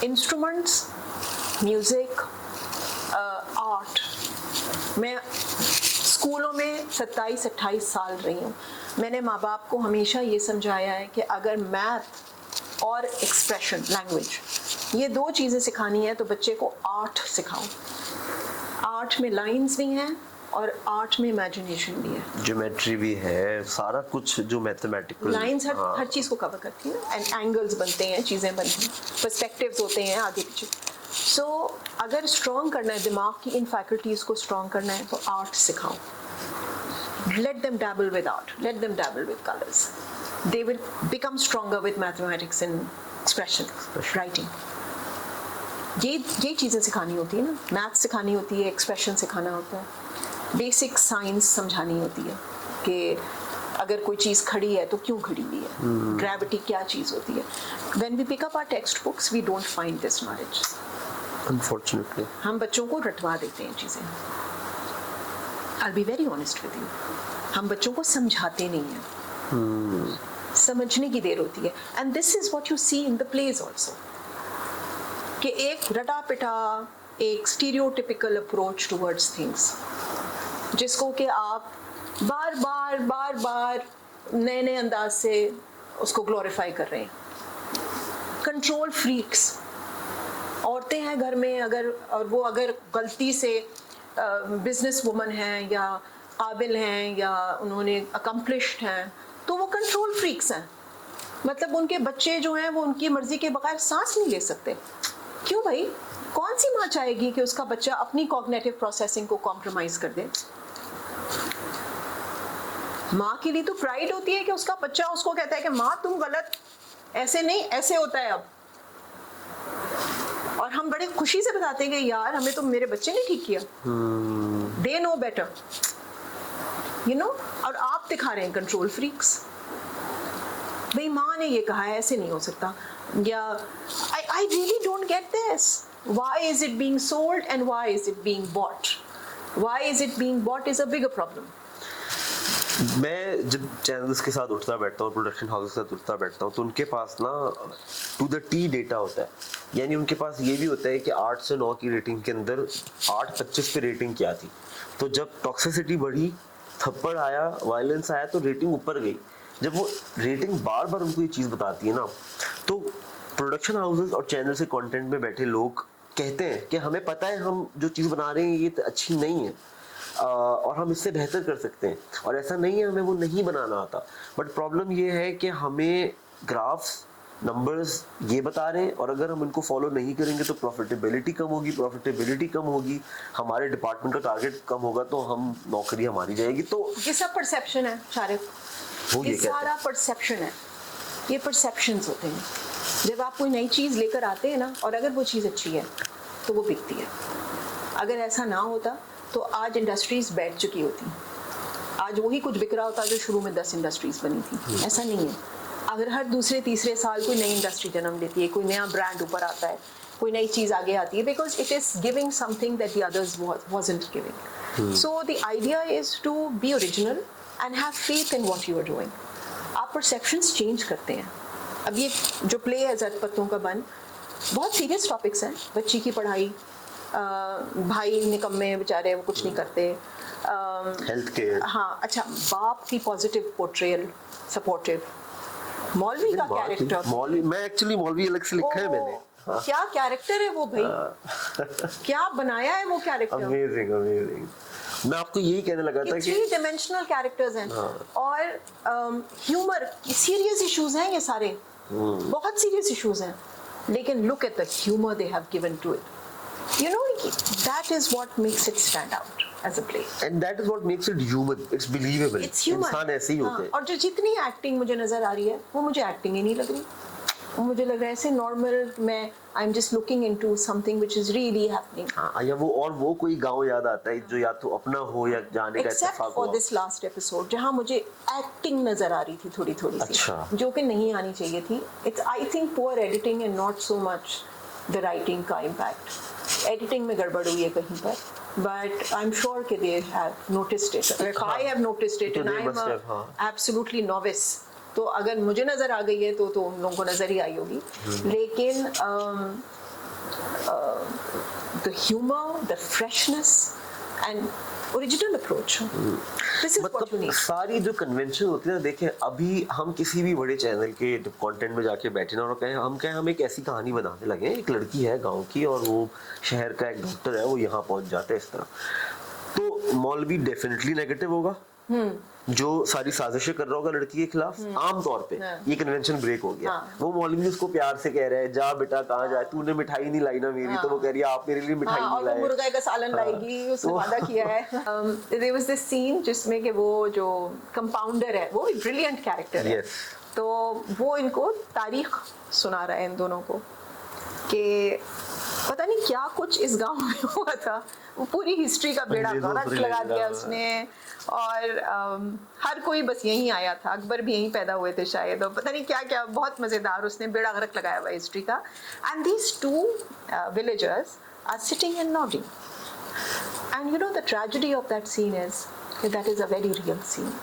इंस्ट्रूमेंट्स, म्यूज़िक, आर्ट, मैं स्कूलों में 27-28 साल रही हूँ. मैंने माँ बाप को हमेशा ये समझाया है कि अगर मैथ और एक्सप्रेशन, लैंग्वेज, ये दो चीज़ें सिखानी है तो बच्चे को आर्ट सिखाओ. आर्ट में लाइंस भी हैं और आर्ट में इमेजिनेशन भी है, ज्योमेट्री भी है, सारा कुछ जो मैथमेटिकल लाइंस हर चीज़ को कवर करती है. एंड एंगल्स बनते हैं, चीज़ें बनती हैं, पर्सपेक्टिव्स होते हैं आगे पीछे. सो अगर स्ट्रॉन्ग करना है दिमाग की इन फैकल्टीज़ को स्ट्रॉन्ग करना है तो आर्ट सिखाओ. Let them dabble with art, let them dabble with colors. They will become stronger with mathematics and expression, writing. ये चीज़ें सिखानी होती है ना. मैथ सिखानी होती है, एक्सप्रेशन सिखाना होता है, बेसिक साइंस समझानी होती है कि अगर कोई चीज़ खड़ी है तो क्यों खड़ी हुई है, ग्रेविटी क्या चीज़ होती है. When we pick up our textbooks, we don't find this knowledge. Unfortunately. हम बच्चों को रटवा देते हैं चीज़ें. I'll be very honest with you. हम बच्चों को समझाते नहीं हैं. समझने की देर होती है. And this is what you see in the plays also. कि एक रटा पिटा, एक stereotypical approach towards things, जिसको कि आप बार बार नए नए अंदाज से उसको ग्लोरीफाई कर रहे हैं. कंट्रोल फ्रीक्स औरतें हैं घर में अगर, और वो अगर गलती से बिजनेस वुमन हैं या काबिल हैं या उन्होंने अकम्पलिश्ड हैं, तो वो कंट्रोल फ्रीक्स हैं। मतलब उनके बच्चे जो हैं वो उनकी मर्जी के बगैर सांस नहीं ले सकते। क्यों भाई? कौन सी माँ चाहेगी कि उसका बच्चा अपनी कॉग्निटिव प्रोसेसिंग को कॉम्प्रोमाइज कर दे? माँ के लिए तो प्राइड होती है कि उसका बच्चा उसको कहता है कि माँ तुम गलत, ऐसे नहीं, ऐसे होता है अब। और हम बड़े खुशी से बताते हैं कि यार हमें तो मेरे बच्चे ने ठीक किया, they know better, you know. और आप दिखा रहे हैं कंट्रोल फ्रीक्स। भाई माँ ने ये कहा है, ऐसे नहीं हो सकता। या I really don't get this, why is it being sold and why is it being bought? Why is it being bought is a bigger problem. मैं जब चैनल्स के साथ उठता बैठता हूँ, प्रोडक्शन हाउस के साथ उठता बैठता हूँ, तो उनके पास ना टू द टी डेटा होता है। यानी उनके पास ये भी होता है कि 8 से 9 की रेटिंग के अंदर 8.25 पे रेटिंग क्या थी। तो जब टॉक्सिसिटी बढ़ी, थप्पड़ आया, वायलेंस आया, तो रेटिंग ऊपर गई। जब वो रेटिंग बार बार उनको ये चीज़ बताती है ना, तो प्रोडक्शन हाउसेस और चैनल से कंटेंट में बैठे लोग कहते हैं कि हमें पता है हम जो चीज़ बना रहे हैं ये तो अच्छी नहीं है, और हम इससे बेहतर कर सकते हैं, और ऐसा नहीं है हमें वो नहीं बनाना आता। बट प्रॉब्लम ये है कि हमें ग्राफ्स, नंबर्स ये बता रहे हैं, और अगर हम इनको फॉलो नहीं करेंगे तो प्रॉफिटेबिलिटी कम होगी, प्रॉफिटेबिलिटी कम होगी, हमारे डिपार्टमेंट का टारगेट कम होगा, तो हम नौकरी हमारी जाएगी। तो ये सब परसेप्शन है शारिक, ये सारा परसेप्शन है, ये परसेप्शंस होते हैं। जब आप कोई नई चीज़ लेकर आते हैं ना, और अगर वो चीज़ अच्छी है तो वो बिकती है। अगर ऐसा ना होता तो आज इंडस्ट्रीज बैठ चुकी होती, आज वही कुछ बिक रहा होता जो शुरू में 10 इंडस्ट्रीज बनी थी। ऐसा नहीं है। अगर हर दूसरे तीसरे साल कोई नई इंडस्ट्री जन्म लेती है, कोई नया ब्रांड ऊपर आता है, कोई नई चीज़ आगे आती है, because it is giving something that the others wasn't giving. So the idea is to be original and have faith in what you are doing. आप परसेप्शंस चेंज करते हैं। अब ये जो प्ले है ज़र्द पत्तों का बन, बहुत सीरियस टॉपिक्स हैं। बच्ची की पढ़ाई, भाई निकम्मे बेचारे, वो कुछ नहीं करते, हेल्थ केयर, हाँ अच्छा, बाप की पॉजिटिव पोर्ट्रेयल, सपोर्टिव, मौलवी का कैरेक्टर, मौलवी, मैं एक्चुअली मौलवी अलग से लिखा है मैंने। हाँ। क्या कैरेक्टर है वो भाई, क्या बनाया है वो कैरेक्टर, अमेजिंग अमेजिंग। मैं आपको यही कहने लगा था कि 3 डायमेंशनल कैरेक्टर्स हैं। और ह्यूमर, सीरियस इश्यूज हैं ये सारे, बहुत सीरियस इश्यूज हैं, लेकिन look at the humour they have given to it. You know, that is what makes it stand out as a play. And that is what makes it human. It's believable. It's human. इंसान ऐसे ही होते हैं। और जो जितनी acting मुझे नजर आ रही है, वो मुझे एक्टिंग ही नहीं लग रही। वो मुझे लग रहा है ऐसे नॉर्मल, मैं I am just looking into something which is really happening. हाँ, या वो कोई गांव याद आता है जो या तो अपना हो या जाने का एक्सेप्ट इत्तेफाक फॉर हो। दिस लास्ट एपिसोड जहाँ मुझे एक्टिंग नजर आ रही थी थोड़ी थोड़ी सी, अच्छा। जो कि नहीं आनी चाहिए थी। It's I think poor editing and not so much the writing का इम्पैक्ट। एडिटिंग में गड़बड़ हुई है कहीं पर, but I'm sure कि they have noticed it. If I have noticed it and I'm absolutely novice, तो अगर मुझे नजर आ गई है तो उन लोगों को नजर ही आई होगी। लेकिन the humor, the freshness and original approach, this is what you need. सारी जो कन्वेंशन होती है ना, देखें अभी हम किसी भी बड़े चैनल के कंटेंट में जाके बैठे ना और कहें हम एक ऐसी कहानी बनाने लगे, एक लड़की है गांव की और वो शहर का एक डॉक्टर है, वो यहाँ पहुंच जाता है इस तरह, तो मौलवी डेफिनेटली नेगेटिव होगा, जो सारी साजिशें कर रहा होगा लड़की के खिलाफ। आम तौर पे ये कन्वेंशन ब्रेक हो गया। वो मौलवी उसको प्यार से कह रहा है, जा बेटा कहाँ जाए, तूने मिठाई नहीं लाई ना मेरी, तो वो कह रही है आप मेरे लिए मिठाई नहीं लाए, मुर्गा का सालन लाएगी, उसने वादा किया है। There was this scene जिसमें कि वो जो कंपाउंडर है, वो एक ब्रिलियंट कैरेक्टर है, तो वो इनको तारीख सुना रहा है इन दोनों को कि पता नहीं क्या कुछ इस गांव में हुआ था, वो पूरी हिस्ट्री का बेड़ा गर्क लगा दिया उसने। और हर कोई बस यहीं आया था, अकबर भी यहीं पैदा हुए थे शायद, और पता नहीं क्या क्या, बहुत मज़ेदार उसने बेड़ा गर्क लगाया हुआ हिस्ट्री का। And these 2 villagers are sitting and nodding, and you know the tragedy of that scene is that is a very real scene.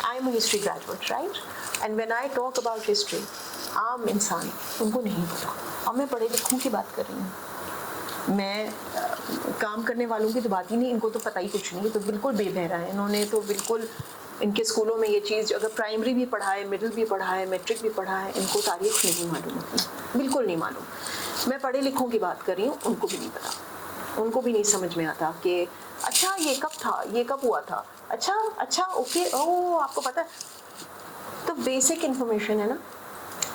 I am a history graduate, right? And when I talk about history, आम इंसान उनको नहीं पता, और मैं पढ़े लिखों की बात कर रही हूँ, मैं काम करने वालों की तो बात ही नहीं, इनको तो पता ही कुछ नहीं, तो बिल्कुल बेबहरा है, इन्होंने तो बिल्कुल इनके स्कूलों में ये चीज़ अगर प्राइमरी भी पढ़ा है, मिडिल भी पढ़ा है, मैट्रिक भी पढ़ा है, इनको तारीख नहीं मालूम होती, बिल्कुल नहीं मालूम। मैं पढ़े लिखों की बात कर रही हूँ, उनको भी नहीं पता, उनको भी नहीं समझ में आता कि अच्छा ये कब था, ये कब हुआ था, अच्छा ओके, ओह आपको पता है। तो बेसिक इन्फॉर्मेशन है ना,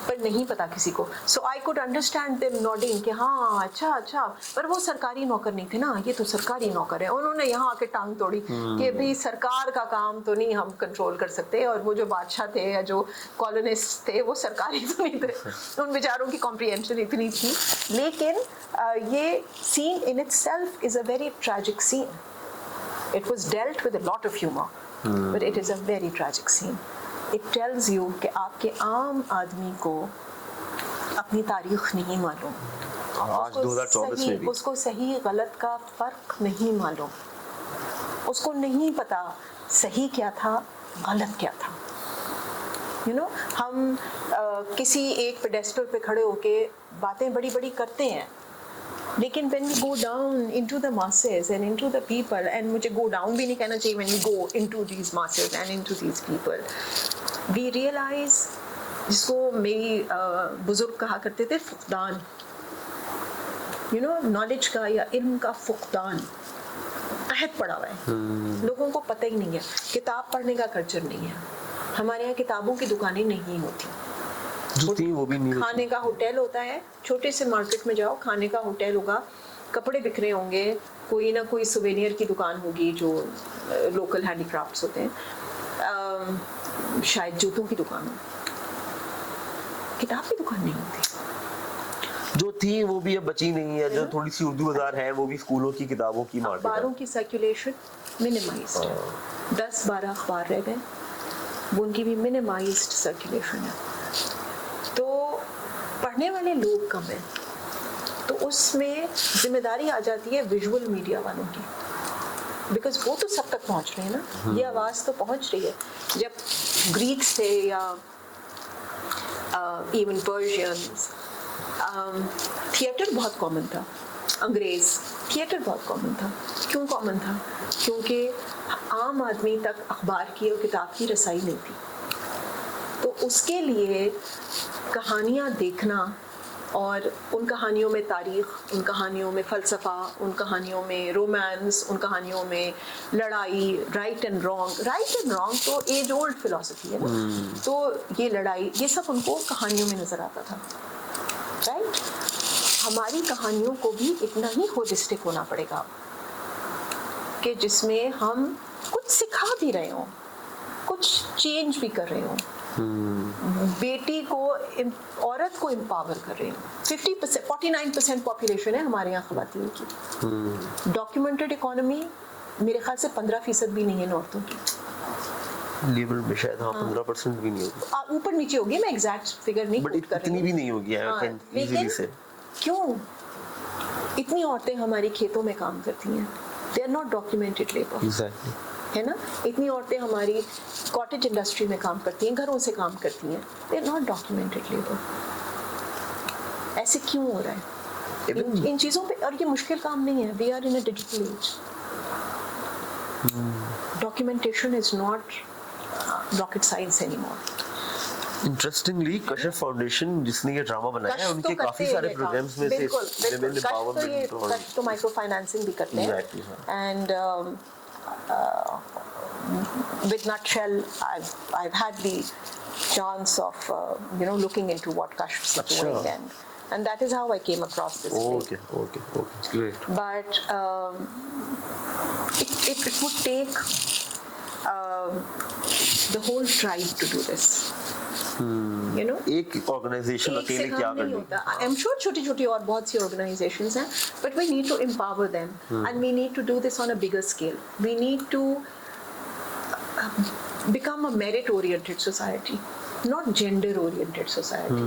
पर नहीं पता किसी को। So I could understand them nodding कि हाँ अच्छा, पर वो सरकारी नौकर नहीं थे ना, ये तो सरकारी नौकर है। उन्होंने यहाँ आके टांग तोड़ी कि भाई सरकार का काम तो नहीं हम कंट्रोल कर सकते, और वो जो बादशाह थे या जो कॉलोनिस्ट थे वो सरकारी तो नहीं थे। उन बेचारों की कॉम्प्रिहेंशन इतनी थी। लेकिन ये scene in itself is a very tragic scene. It was dealt with a lot of humour, but it is a very tragic scene. It tells you कि आपके आम आदमी को अपनी तारीख नहीं मालूम, आज 2024 में भी उसको सही गलत का फर्क नहीं मालूम, उसको नहीं पता सही क्या था गलत क्या था। हम किसी एक पेडेस्टल पे खड़े होके बातें बड़ी बड़ी करते हैं, लेकिन when we go down into the masses and into the people, and मुझे go down भी नहीं कहना चाहिए, when we go into these masses and into these people, we realize, जिसको मेरी बुजुर्ग कहा करते थे फुकदान, नॉलेज का या इल्म का फुकदान कहत पड़ा हुआ है। लोगों को पता ही नहीं है, किताब पढ़ने का कल्चर नहीं है। हमारे यहाँ किताबों की दुकानें नहीं होती, वो भी नहीं, खाने का होटल होता है। छोटे से मार्केट में जाओ, खाने का होटल होगा, कपड़े बिक रहे होंगे, कोई ना कोई सुवेनियर की दुकान होगी जो लोकल हैंडीक्राफ्ट्स होते हैं, शायद जूतों की दुकान हो, किताब की दुकान नहीं होती। जो थी वो भी अब बची नहीं है। जो थोड़ी सी उर्दू बाजार है वो भी स्कूलों की किताबों की मार्केट है। अखबारों की सर्कुलेशन मिनिमाइज्ड है, 10-12 अखबार रह गए, वो उनकी भी मिनिमाइज्ड सर्कुलेशन है। तो पढ़ने वाले लोग कम हैं, तो उसमें जिम्मेदारी आ जाती है विजुअल मीडिया वालों की, बिकॉज वो तो सब तक पहुंच रहे हैं ना, ये आवाज़ तो पहुंच रही है। जब ग्रीक्स थे या इवन पर्शियंस, थिएटर बहुत कॉमन था, अंग्रेज थिएटर बहुत कॉमन था। क्यों कॉमन था? क्योंकि आम आदमी तक अखबार की और किताब की रसाई नहीं थी, तो उसके लिए कहानियाँ देखना और उन कहानियों में तारीख़, उन कहानियों में फ़लसफ़ा, उन कहानियों में रोमांस, उन कहानियों में लड़ाई, राइट एंड रॉन्ग तो एज ओल्ड फिलॉसफी है ना। तो ये लड़ाई, ये सब उनको कहानियों में नज़र आता था, राइट। हमारी कहानियों को भी इतना ही होलिस्टिक होना पड़ेगा कि जिसमें हम कुछ सिखा भी रहे हों, कुछ चेंज भी कर रहे हों, बेटी को, औरत को एम्पावर कर रहे हैं। 50%, 49% पॉपुलेशन है हमारे यहाँ ख़वातीन की। डॉक्यूमेंटेड इकोनॉमी मेरे ख्याल से 15% भी नहीं है औरतों की। लेबर में शायद 15% भी नहीं होगी, ऊपर नीचे होगी, मैं एग्जैक्ट फिगर नहीं बट इतनी भी नहीं होगी। लेकिन क्यों इतनी औरतें हमारी खेतों में काम करती हैं? They are not documented labour, है ना। इतनी औरतें हमारी कॉटेज इंडस्ट्री में काम करती हैं, घरों से काम करती हैं, they are not documented labour. ऐसे क्यों हो रहा है इन चीज़ों पे? और ये मुश्किल काम नहीं है, we are in a digital age. Documentation is not rocket science anymore. Interestingly Kashyap foundation जिसने ये ड्रामा बनाया है, उनके काफी सारे प्रोग्राम्स में से विमेन एम्पावरमेंट तो माइक्रो फाइनेंसिंग भी करते हैं। And with Nutshell, I've had the chance of looking into what Kashf is doing, and that is how I came across this. Okay, great. But it would take the whole tribe to do this. एक organisation अकेले क्या कर लेगा? I am sure छोटी छोटी और बहुत सी ऑर्गेनाइजेशंस हैं, but we need to empower them and we need to do this on a bigger scale. We need to become a merit oriented society, not gender oriented society.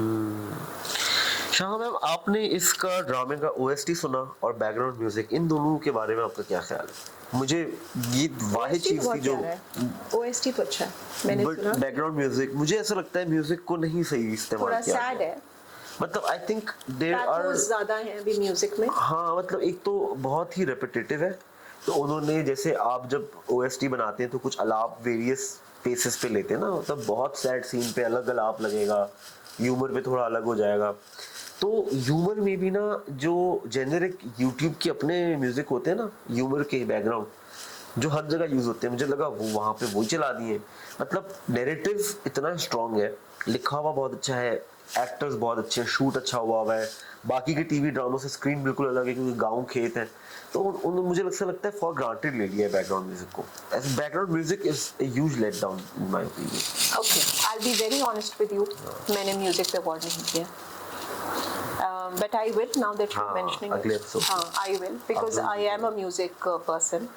Shah ma'am, आपने इसका ड्रामे का OST सुना और background music, इन दोनों के बारे में आपका क्या ख्याल है? मुझे ये वाहिद चीज थी जो OST तो अच्छा है, मैंने सुना। बैकग्राउंड म्यूजिक मुझे ऐसा लगता है म्यूजिक को नहीं सही इस्तेमाल किया, थोड़ा सैड है, मतलब आई थिंक देयर आर ज्यादा है अभी म्यूजिक में। हाँ, मतलब एक तो बहुत ही रेपिटेटिव है, तो उन्होंने जैसे आप जब OST बनाते हैं तो कुछ अलाप वेरियस पेसेस पे लेते हैं ना, मतलब बहुत सैड सीन पे अलग अलाप लगेगा, ह्यूमर पे थोड़ा अलग हो जाएगा। तो ह्यूमर में भी ना जो जेनेरिक यूट्यूब के अपने म्यूजिक होते हैं ना, ह्यूमर के बैकग्राउंड जो हर जगह यूज होते हैं, मुझे लगा वो वहां पे वही चला दिए। मतलब नैरेटिव इतना स्ट्रांग है, लिखा हुआ बहुत अच्छा है, एक्टर्स बहुत अच्छे हैं, शूट अच्छा हुआ है, बाकी के टीवी ड्रामों से स्क्रीन बिल्कुल अलग है क्योंकि गांव खेत है। तो मुझे लगता है फॉर ग्रांटेड ले लिया है बैकग्राउंड म्यूजिक को। As background music is a huge let down in my opinion. Okay, I will be very honest with you, मैंने म्यूजिक पे गौर नहीं किया। But I will, now that you're mentioning it. I will, because I am a music person.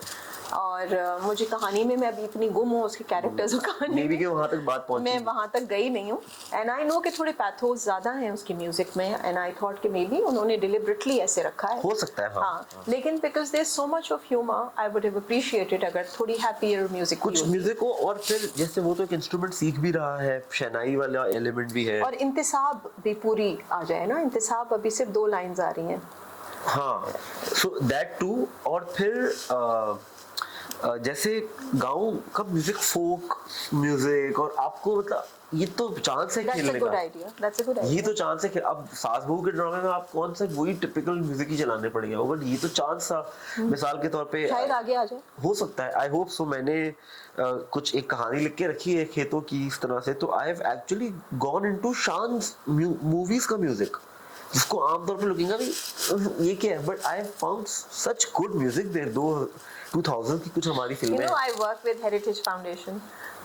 और मुझे कहानी में मैं अभी इतनी गुम हूँ उसके कैरेक्टर्स और कहानी मे बी कि वहाँ तक बात पहुँची, मैं वहाँ तक गई नहीं हूँ। एंड आई नो कि थोड़े पैथोस ज़्यादा हैं उसकी म्यूजिक में, एंड आई थॉट कि मे बी उन्होंने डिलिबरेटली ऐसे रखा है, हो सकता है। हाँ। लेकिन because there so much of humour, I would have appreciated अगर थोड़ी हैप्पियर म्यूजिक कुछ म्यूजिक को, और फिर जैसे वो तो एक इंस्ट्रूमेंट सीख भी रहा है, शहनाई वाला एलिमेंट भी है, और इंतसाब भी पूरी आ जाए ना, इंतसाब अभी सिर्फ 2 लाइंस आ रही हैं। हाँ, सो दैट टू। और फिर जैसे गांव का म्यूजिक, फोक म्यूजिक, और आपको मतलब ये तो चांस है खेलने का, ये तो चांस है। अब सास बहू के ड्रामे में आप कौन सा वही टिपिकल म्यूजिक ही चलाने पड़ेगा, बट ये तो चांस था। मिसाल के तौर पे शायद आगे आ जाए, हो सकता है, आई होप सो। मैंने कुछ एक कहानी लिख के रखी है खेतों की इस तरह से, तो I have actually gone into शान्स मूवीज का म्यूजिक, जिसको आमतौर पर लगेगा भी ये क्या है, but I have found such good music there. 2000 की कुछ हमारी फिल्में, you know I work with heritage foundation.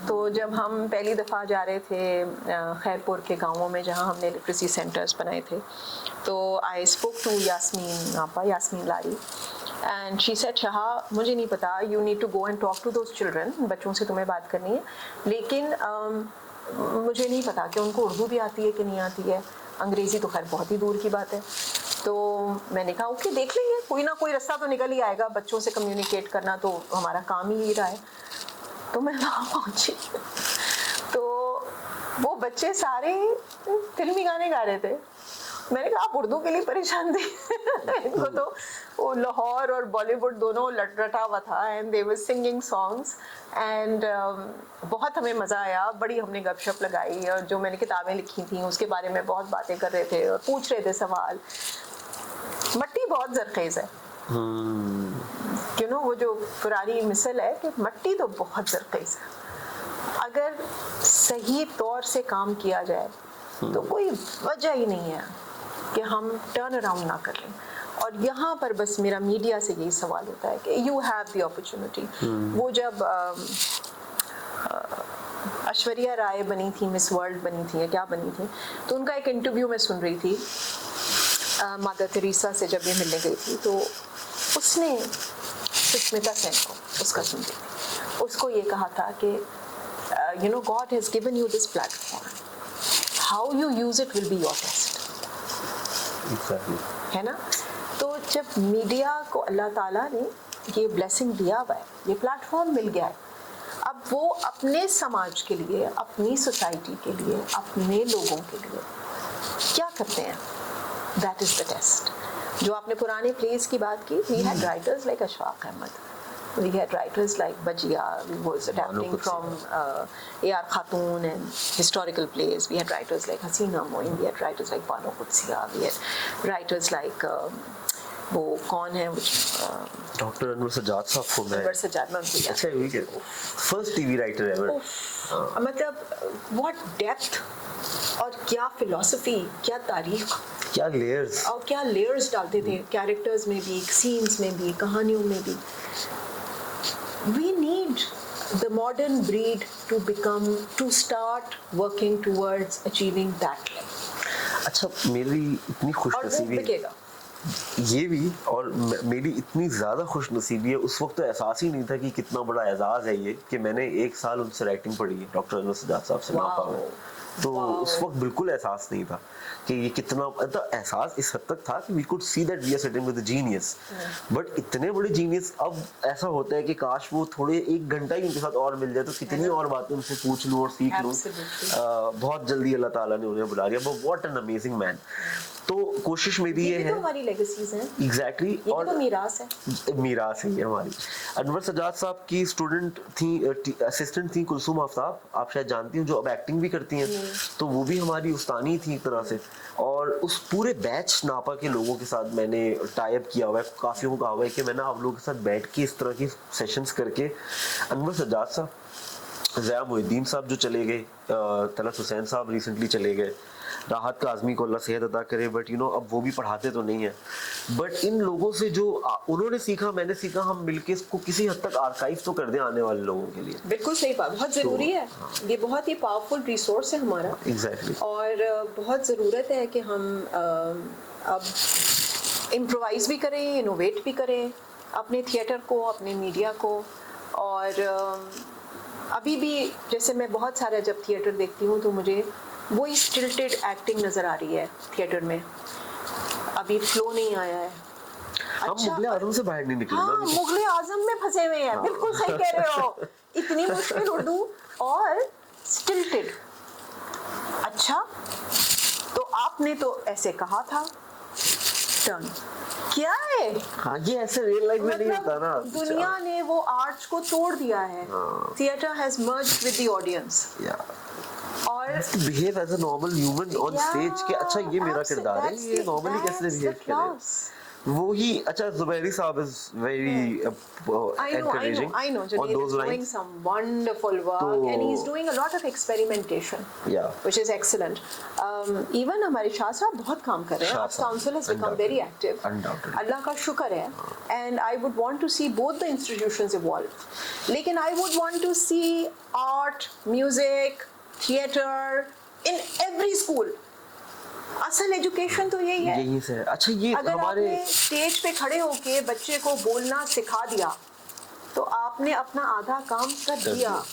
तो जब हम पहली दफ़ा जा रहे थे खैरपुर के गांवों में जहां हमने लिटरेसी सेंटर्स बनाए थे, तो I spoke to Yasmeen Lari, and she said, Shah मुझे नहीं पता, you need to go and talk to those children, बच्चों से तुम्हें बात करनी है, लेकिन मुझे नहीं पता कि उनको उर्दू भी आती है कि नहीं आती है, अंग्रेज़ी तो खैर बहुत ही दूर की बात है। तो मैंने कहा ओके, देख लेंगे, कोई ना कोई रास्ता तो निकल ही आएगा, बच्चों से कम्युनिकेट करना तो हमारा काम ही रहा है। तो मैं वहाँ पहुँची तो वो बच्चे सारे फिल्मी गाने गा रहे थे। मैंने कहा आप उर्दू के लिए परेशान थे इनको तो वो लाहौर और बॉलीवुड दोनों रटा हुआ था, and they were singing songs, and बहुत हमें मज़ा आया, बड़ी हमने गपशप लगाई, और जो मैंने किताबें लिखी थी उसके बारे में बहुत बातें कर रहे थे और पूछ रहे थे सवाल। मट्टी बहुत जरखेज है, यू नो, वो जो पुरानी मिसल है कि मट्टी तो बहुत जरखेज है, अगर सही तौर से काम किया जाए तो कोई वजह ही नहीं है कि हम टर्न अराउंड ना कर लें। और यहाँ पर बस मेरा मीडिया से यही सवाल होता है कि यू हैव द अपॉर्चुनिटी। वो जब ऐश्वर्या राय बनी थी, मिस वर्ल्ड बनी थी या क्या बनी थी, तो उनका एक इंटरव्यू मैं सुन रही थी मदर टेरेसा से, जब ये मिलने गई थी, तो उसने सुष्मिता सेन को उसका सुन रही थी, उसको ये कहा था कि you know God has given you this platform, how you use it will be your test. है ना? तो जब मीडिया को अल्लाह ताला ने ये ब्लेसिंग दिया हुआ है, ये प्लेटफॉर्म मिल गया है, अब वो अपने समाज के लिए, अपनी सोसाइटी के लिए, अपने लोगों के लिए क्या करते हैं, दैट इज द टेस्ट। जो आपने पुराने प्लेस की बात की, we had writers like Ashfaq Ahmed, we had writers like Bajia, who was adapting from A.R. Khatun and historical plays. We had writers like Hasina Moin, we had writers like Bano Qudsiya, we had writers like वो कौन है doctor Anwar Sajjad साहब को मैं अनवर सज्जाद में उनसे अच्छा हुई कि फर्स्ट टीवी राइटर एवर। मतलब what depth और क्या फिलॉसफी, क्या तारीख, क्या लेयर्स, और क्या लेयर्स डालते थे कैरेक्टर्स में भी, सीन्स में भी, कहानियों में भी। We need the modern breed to start working towards achieving that level. अच्छा, मेरी इतनी खुशनसीबी ये भी, और मेरी इतनी ज़्यादा खुशनसीबी है, उस वक्त तो एहसास ही नहीं था कि कितना बड़ा एजाज़ है ये कि मैंने 1 साल उनसे राइटिंग पढ़ी है, डॉक्टर अनवर सज्जाद साहब से मापा में। तो उस वक्त बिल्कुल एहसास नहीं था कि ये कितना, तो एहसास इस हद तक था कि we could see that we are sitting with a genius, but इतने बड़े जीनियस अब ऐसा होता है कि काश वो थोड़े 1 घंटा ही उनके साथ और मिल जाए तो कितनी और बातें उनसे पूछ लूँ और सीख लूँ। बहुत जल्दी अल्लाह ताला ने उन्हें बुला लिया, but what an amazing man. तो कोशिश मेरी ये ये है तो हमारी लेगेसीज हैं, एग्जैक्टली ये और तो मीरास है। मीरास है ये हमारी। अनवर सजाद साहब की स्टूडेंट थी, असिस्टेंट थी कुलसुम आफ्ताब, आप शायद जानती हैं, जो अब एक्टिंग भी करती हैं, तो वो भी हमारी उस्तानी थी एक तरह से। और उस पूरे बैच नापा के लोगों के साथ मैंने टाई अप किया हुआ है, काफियों को कहा हुआ है कि मैं ना आप लोगों के साथ बैठ के इस तरह की सेशंस करके, अनवर सजाद साहब, ज़िया मोहिद्दीन साहब जो चले गए, तलत हुसैन साहब रिसेंटली चले गए, राहत काज़मी को अल्लाह सेहत अता करे, बट यू नो अब वो भी पढ़ाते तो नहीं है, बट इन लोगों से जो उन्होंने सीखा, मैंने सीखा, हम मिलके इसको किसी हद तक आर्काइव तो कर दें आने वाले लोगों के लिए। बिल्कुल सही बात, बहुत ज़रूरी है, ये बहुत ही पावरफुल रिसोर्स है हमारा। एग्जैक्टली और बहुत ज़रूरत है कि हम अब इम्प्रोवाइज़ भी करें, इनोवेट भी करें अपने थिएटर को, अपने मीडिया को। और अभी भी जैसे मैं बहुत सारा जब थिएटर देखती हूँ तो मुझे वही स्टिल्टेड एक्टिंग नज़र आ रही है थिएटर में, अभी फ्लो नहीं आया है। हम मुगले आजम से बाहर नहीं निकले ना हाँ, अभी तक। मुगले आजम में फंसे हुए हैं, बिल्कुल सही कह रहे हो। इतनी मुश्किल उर्दू और स्टिल्टेड। अच्छा, तो आपने तो ऐसे कहा था, डन। क्या है? हाँ, ये ऐसे रियल लाइफ में नहीं होता ना। दुनिया ने वो आर्ट्स को तोड़ दिया है। Theatre has merged with the audience. और behave as a normal human on stage कि अच्छा ये मेरा किरदार है, ये नॉर्मली कैसे बिहेव करे। वो ही अच्छा, जुबैरी साहब is very encouraging I know. on Junaid those is doing lines. some wonderful work, तो- and he's doing a lot of experimentation, Yeah. which is excellent. Even हमारे शाह साहब बहुत काम कर रहे हैं. शाह Arts साहब, Council has become very active. Undoubtedly. अल्लाह का शुक्र है. And I would want to see both the institutions evolve. लेकिन I would want to see art, music, theatre in every school. असल एजुकेशन तो यही है। यही से है। अच्छा, ये अगर हमारे आपने स्टेज पे खड़े होके बच्चे को बोलना सिखा दिया तो आपने अपना आधा काम कर दिया।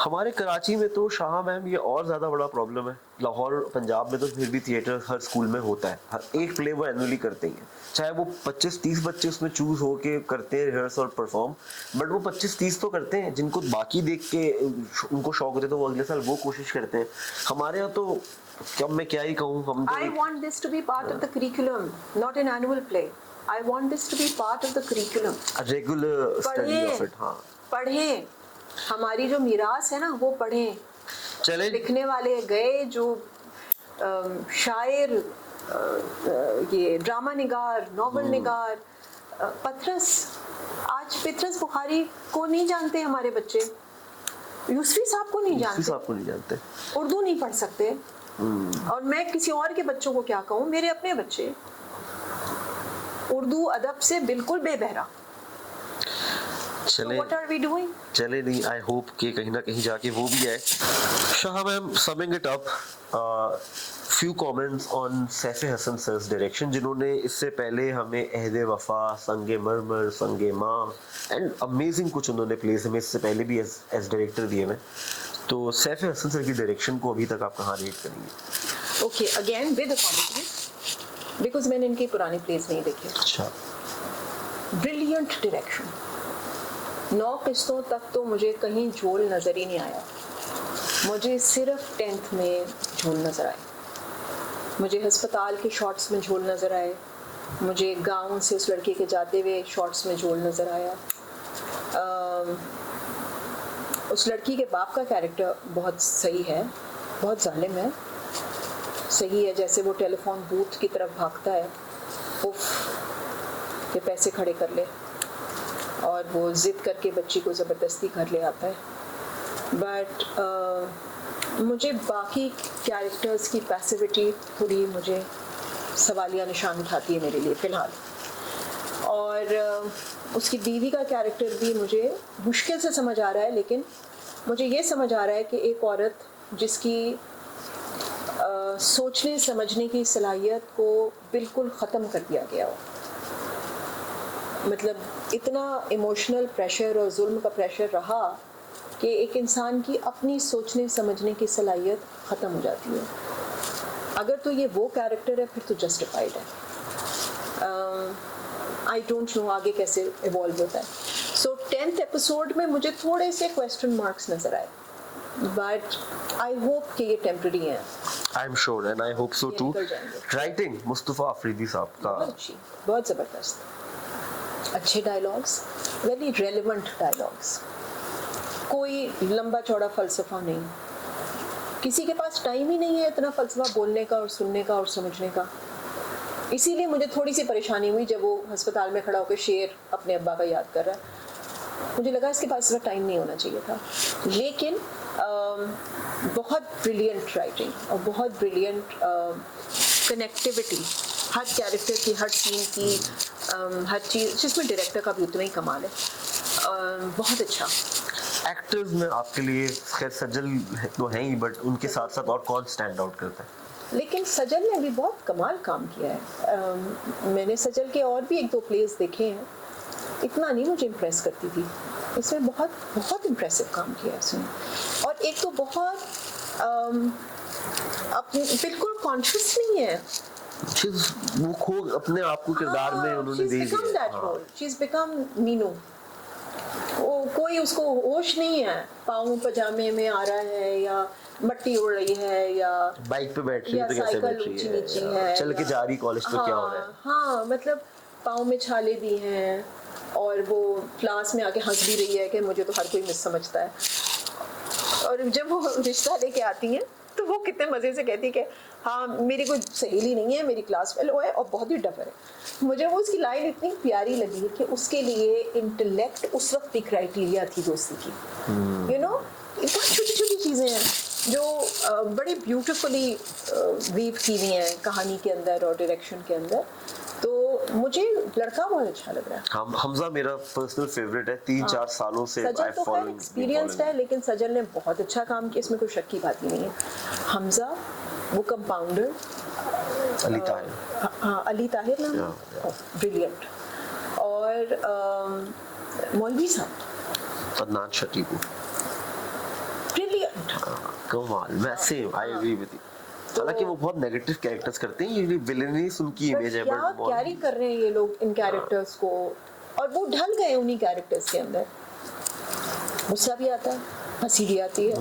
हमारे कराची में तो शाह मैम ये और ज़्यादा बड़ा प्रॉब्लम है। लाहौर पंजाब में तो फिर भी थिएटर हर स्कूल में होता है, हर एक प्ले वो एनुअली करते ही हैं, चाहे वो 25-30 बच्चे उसमें चूज होके करते हैं रिहर्स और परफॉर्म, बट वो 25-30 तो करते हैं, जिनको बाकी देख के उनको शौक होते तो वो अगले साल वो कोशिश करते हैं। हमारे यहाँ तो कब मैं क्या ही कहूँ, हम I want this to be part of the curriculum, not an annual play. I want this to be part of the curriculum. Regular study of it. हाँ, पढ़ें, हमारी जो मीरास है ना वो पढ़ें। चले लिखने वाले गए जो शायर, ये ड्रामा निगार, नॉवल निगार, पतरस, आज पतरस बुखारी को नहीं जानते हमारे बच्चे, यूसुफी साहब को नहीं जानते, साहब को नहीं जानते, उर्दू नहीं पढ़ सकते। और मैं किसी और के बच्चों को क्या कहूँ, मेरे अपने बच्चे उर्दू अदब से बिल्कुल बेबहरा। चले What are we doing? चले नहीं, आई होप कि कहीं ना कहीं जाके वो भी है। Shah ma'am, summing it up, few comments on सैफे हसन सर्स डायरेक्शन, जिन्होंने इससे पहले हमें अहद वफा, संगे मरमर, संगे माँ एंड अमेजिंग कुछ उन्होंने प्लेस हमें इससे पहले भी एज डायरेक्टर दिए हैं। तो सैफे हसन सर की डायरेक्शन को अभी तक आप कहाँ रेट करेंगे? Okay, again with apology, because मैंने इनकी पुरानी प्लेस नहीं देखी। अच्छा, ब्रिलियंट डायरेक्शन। 9 किस्तों तक तो मुझे कहीं झोल नज़र ही नहीं आया, मुझे सिर्फ 10th में झोल नज़र आए, मुझे अस्पताल के शॉट्स में झोल नज़र आए, मुझे गांव से उस लड़के के जाते हुए शॉट्स में झोल नज़र आया। उस लड़की के बाप का कैरेक्टर बहुत सही है, बहुत जालिम है, सही है, जैसे वो टेलीफोन बूथ की तरफ भागता है, उफ के पैसे खड़े कर ले, और वो ज़िद करके बच्ची को ज़बरदस्ती घर ले आता है। बट मुझे बाकी कैरेक्टर्स की पैसिविटी थोड़ी मुझे सवालिया निशान उठाती है मेरे लिए फ़िलहाल। और उसकी बीवी का कैरेक्टर भी मुझे मुश्किल से समझ आ रहा है, लेकिन मुझे ये समझ आ रहा है कि एक औरत जिसकी सोचने समझने की सलाहियत को बिल्कुल ख़त्म कर दिया गया हो, मतलब इतना इमोशनल प्रेशर और जुल्म का प्रेशर रहा कि एक इंसान की अपनी सोचने समझने की सलाहियत ख़त्म हो जाती है। अगर तो ये वो कैरेक्टर है फिर तो जस्टिफाइड है। आई डोंट नो आगे कैसे इवॉल्व होता है। सो 10th एपिसोड में मुझे थोड़े से क्वेश्चन मार्क्स नज़र आए, बट आई होप कि ये टेम्पररी हैं। I am sure and I hope so ये टू. निकल जाएंगे। राइटिंग मुस्तफा अफरीदी साहब का बहुत अच्छी, बहुत ज़बरदस्त, अच्छे डायलॉग्स, वेरी रेलेवेंट डायलॉग्स, कोई लंबा चौड़ा फ़लसफ़ा नहीं, किसी के पास टाइम ही नहीं है इतना फ़लसफ़ा बोलने का और सुनने का और समझने का. इसीलिए मुझे थोड़ी सी परेशानी हुई जब वो अस्पताल में खड़ा होकर शेर अपने अब्बा का याद कर रहा है. मुझे लगा इसके पास इतना टाइम नहीं होना चाहिए था, लेकिन बहुत ब्रिलियंट राइटिंग और बहुत ब्रिलियंट कनेक्टिविटी, हर कैरेक्टर की, हर सीन की, हर चीज़ जिसमें डायरेक्टर का भी उतना ही कमाल है. बहुत अच्छा. एक्टर्स में आपके लिए खैर सजल तो हैं ही, बट उनके साथ साथ और कौन स्टैंड आउट करता है? लेकिन सजल ने भी बहुत कमाल काम किया है. मैंने सजल के और भी एक दो प्लेस देखे हैं, इतना नहीं मुझे इम्प्रेस करती थी. इसमें बहुत बहुत इम्प्रेसिव काम किया है इसने. और एक तो बहुत अपनी बिल्कुल कॉन्शियस नहीं है. वो खो अपने आप को किरदार में उन्होंने दे दिया. She is become Meenu. वो कोई उसको होश नहीं है, पाँव पजामे में आ रहा है या मट्टी उड़ रही है या बाइक पे बैठ रही है तो कैसे बैठ रही है, चल के जा रही कॉलेज तो क्या हो रहा है. हाँ, मतलब पाँव में छाले भी हैं और वो क्लास में आके हंस भी रही है कि मुझे तो हर कोई मिस समझता है. और जब वो रिश्ता लेके आती हैं तो वो कितने मज़े से कहती है कि हाँ मेरी कोई सहेली नहीं है, मेरी क्लास फेलो है और बहुत ही डफर है. मुझे वो उसकी लाइन इतनी प्यारी लगी कि उसके लिए इंटेलेक्ट उस वक्त की क्राइटेरिया थी दोस्ती की. यू नो, बहुत छोटी छोटी चीज़ें हैं जो बड़ी ब्यूटीफुली वीव की हुई हैं कहानी के अंदर और डायरेक्शन के अंदर. तो मुझे लड़का बहुत अच्छा लग रहा है. हमजा मेरा पर्सनल फेवरेट है. 3-4 सालों से सजल तो खैर एक्सपीरियंस्ड है, लेकिन सजल ने बहुत अच्छा काम किया, इसमें कोई शक की बात ही नहीं है. हमजा, वो कंपाउंडर अली ताहिर, हाँ अली ताहिर नाम, ब्रिलियंट. और मौलवी साहब अदनान शकीबू, ब्रिलियंट, कमाल. वैसे आई एग्री विद यू. हालांकि वो बहुत नेगेटिव कैरेक्टर्स करते हैं, ये विलेनियस उनकी इमेज है, क्या कैरी कर रहे हैं ये लोग इन कैरेक्टर्स को, और वो ढल गए उन्हीं कैरेक्टर्स के अंदर. गुस्सा भी आता है, हंसी भी आती है,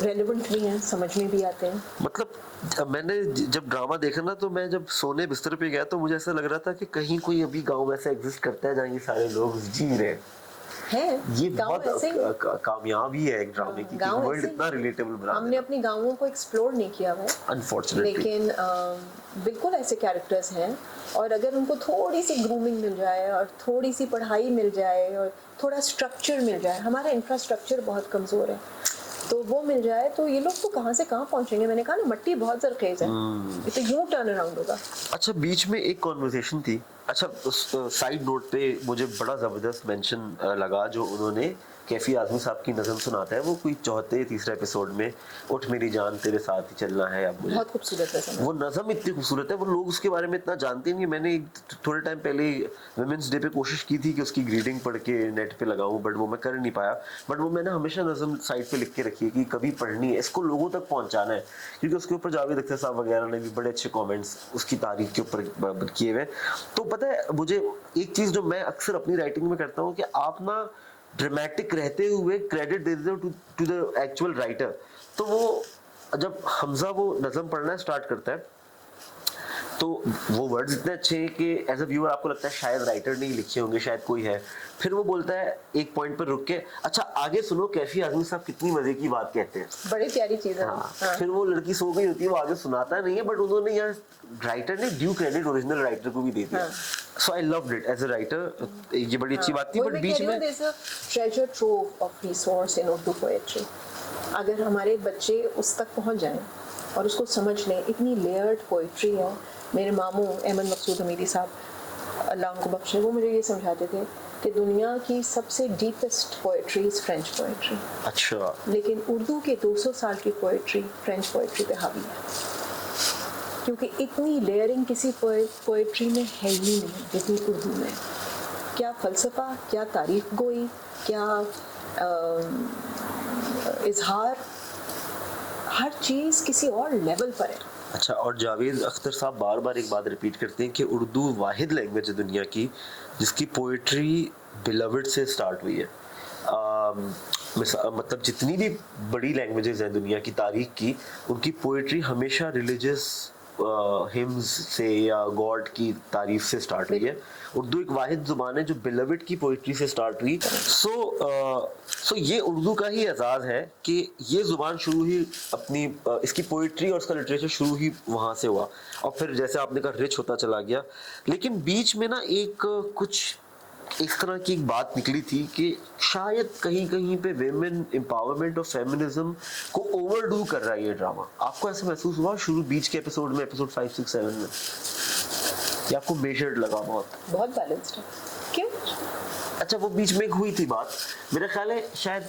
रेलेवेंट भी हैं, समझ में भी आते हैं. मतलब मैंने जब ड्रामा देखा ना, तो मैं जब सोने बिस्तर पे गया तो मुझे ऐसा लग रहा था कि कहीं कोई अभी गांव ऐसा एग्जिस्ट करता है जहाँ ये सारे लोग जी रहे हैं. ये बहुत कामयाबी है एक ड्रामे की, वर्ल्ड इतना रिलेटेबल बना. हमने अपनी गांवों को एक्सप्लोर नहीं किया हुआ है अनफॉर्चुनेटली, लेकिन बिल्कुल ऐसे कैरेक्टर्स हैं. और अगर उनको थोड़ी सी ग्रूमिंग मिल जाए और थोड़ी सी पढ़ाई मिल जाए और थोड़ा स्ट्रक्चर मिल जाए, हमारा इंफ्रास्ट्रक्चर बहुत कमज़ोर है, तो वो मिल जाए तो ये लोग तो कहाँ से कहाँ पहुँचेंगे. मैंने कहा ना, मट्टी बहुत ज़रखेज़ है, ये तो यूं टर्न अराउंड होगा. अच्छा, बीच में एक कॉन्वर्सेशन थी. अच्छा, साइड नोट पे मुझे बड़ा ज़बरदस्त मेंशन लगा जो उन्होंने कैफी आज़मी साहब की नज़म सुनाता है, वो कोई चौथे तीसरे एपिसोड में, उठ मेरी जान तेरे साथ ही चलना है अब मुझे. बहुत खूबसूरत है वो नज़म, इतनी खूबसूरत है. वो लोग उसके बारे में इतना जानते नहीं. मैंने थोड़े टाइम पहले वुमेन्स डे पे कोशिश की थी कि उसकी ग्रीडिंग पढ़ के नेट पे लगाऊं, बट वो मैं कर नहीं पाया. बट वो मैंने हमेशा नज़म साइड पे लिख के रखी है कि कभी पढ़नी है, इसको लोगों तक पहुंचाना है, क्योंकि उसके ऊपर जावेद अख्तर साहब वगैरह ने भी बड़े अच्छे कॉमेंट्स उसकी तारीफ के ऊपर किए हुए. तो पता है मुझे एक चीज़ जो मैं अक्सर अपनी राइटिंग में करता हूँ कि आप ना ड्रामेटिक रहते हुए क्रेडिट दे देते हो टू द एक्चुअल राइटर. तो वो जब हमजा वो नज़म पढ़ना स्टार्ट करता है तो वो वर्ड्स इतने अच्छे हैं कि एज अ व्यूअर आपको लगता है शायद राइटर ने ही लिखे होंगे, शायद कोई है. फिर वो बोलता है एक पॉइंट पर रुक के, अच्छा आगे सुनो कैफी आज़मी साहब कितनी मजे की बात कहते हैं. बड़ी प्यारी चीज़ है. हाँ. फिर वो लड़की सो गई होती है, वो आगे सुनाता नहीं है, बट उन्होंने यार राइटर ने ड्यू क्रेडिट ओरिजिनल राइटर को भी दे दिया. So I loved it as a writer. ये बड़ी अच्छी बात थी. बट बीच में treasure trove of resource in Urdu poetry. अगर हमारे बच्चे उस तक पहुंच जाएं और उसको समझ लें, इतनी लेयर्ड पोएट्री है. मेरे मामू अहमद मकसूद हमीदी साहब अल्लाह उनको बख्शे, वो मुझे ये समझाते थे कि दुनिया की सबसे deepest poetry is French poetry. अच्छा. लेकिन उर्दू के 200 साल की पोएट्री फ्रेंच पोएट्री पे हावी है, क्योंकि इतनी लेयरिंग किसी पोएट्री में है ही नहीं जितनी उर्दू में. क्या फ़लसफ़ा, क्या तारीख गोई, क्या इजहार, हर चीज़ किसी और लेवल पर है. अच्छा, और जावेद अख्तर साहब बार बार एक बात रिपीट करते हैं कि उर्दू वाहिद लैंग्वेज है दुनिया की जिसकी पोइट्री बिलवड से स्टार्ट हुई है. मतलब जितनी भी बड़ी लैंग्वेजेस हैं दुनिया की तारीख की, उनकी पोएट्री हमेशा रिलीजियस हिम्स से या गॉड की तारीफ से स्टार्ट हुई है। उर्दू एक वाहिद जुबान है जो बिलविड की पोइट्री से स्टार्ट हुई। सो ये उर्दू का ही एजाज है कि ये जुबान शुरू ही अपनी इसकी पोइट्री और इसका लिटरेचर शुरू ही वहाँ से हुआ, और फिर जैसे आपने कहा रिच होता चला गया। लेकिन बीच में ना एक कुछ इस तरह की एक बात निकली थी कि शायद कहीं कहीं पे वेमेन एम्पावरमेंट और फेमिनिज्म को ओवरडू कर रहा है ये ड्रामा। आपको ऐसा महसूस हुआ शुरू बीच के एपिसोड में, एपिसोड 5, 6, 7 में, या आपको मेजर्ड लगा बहुत बैलेंस्ड है? क्यों? अच्छा, वो बीच में एक हुई थी बात, मेरा ख्याल है शायद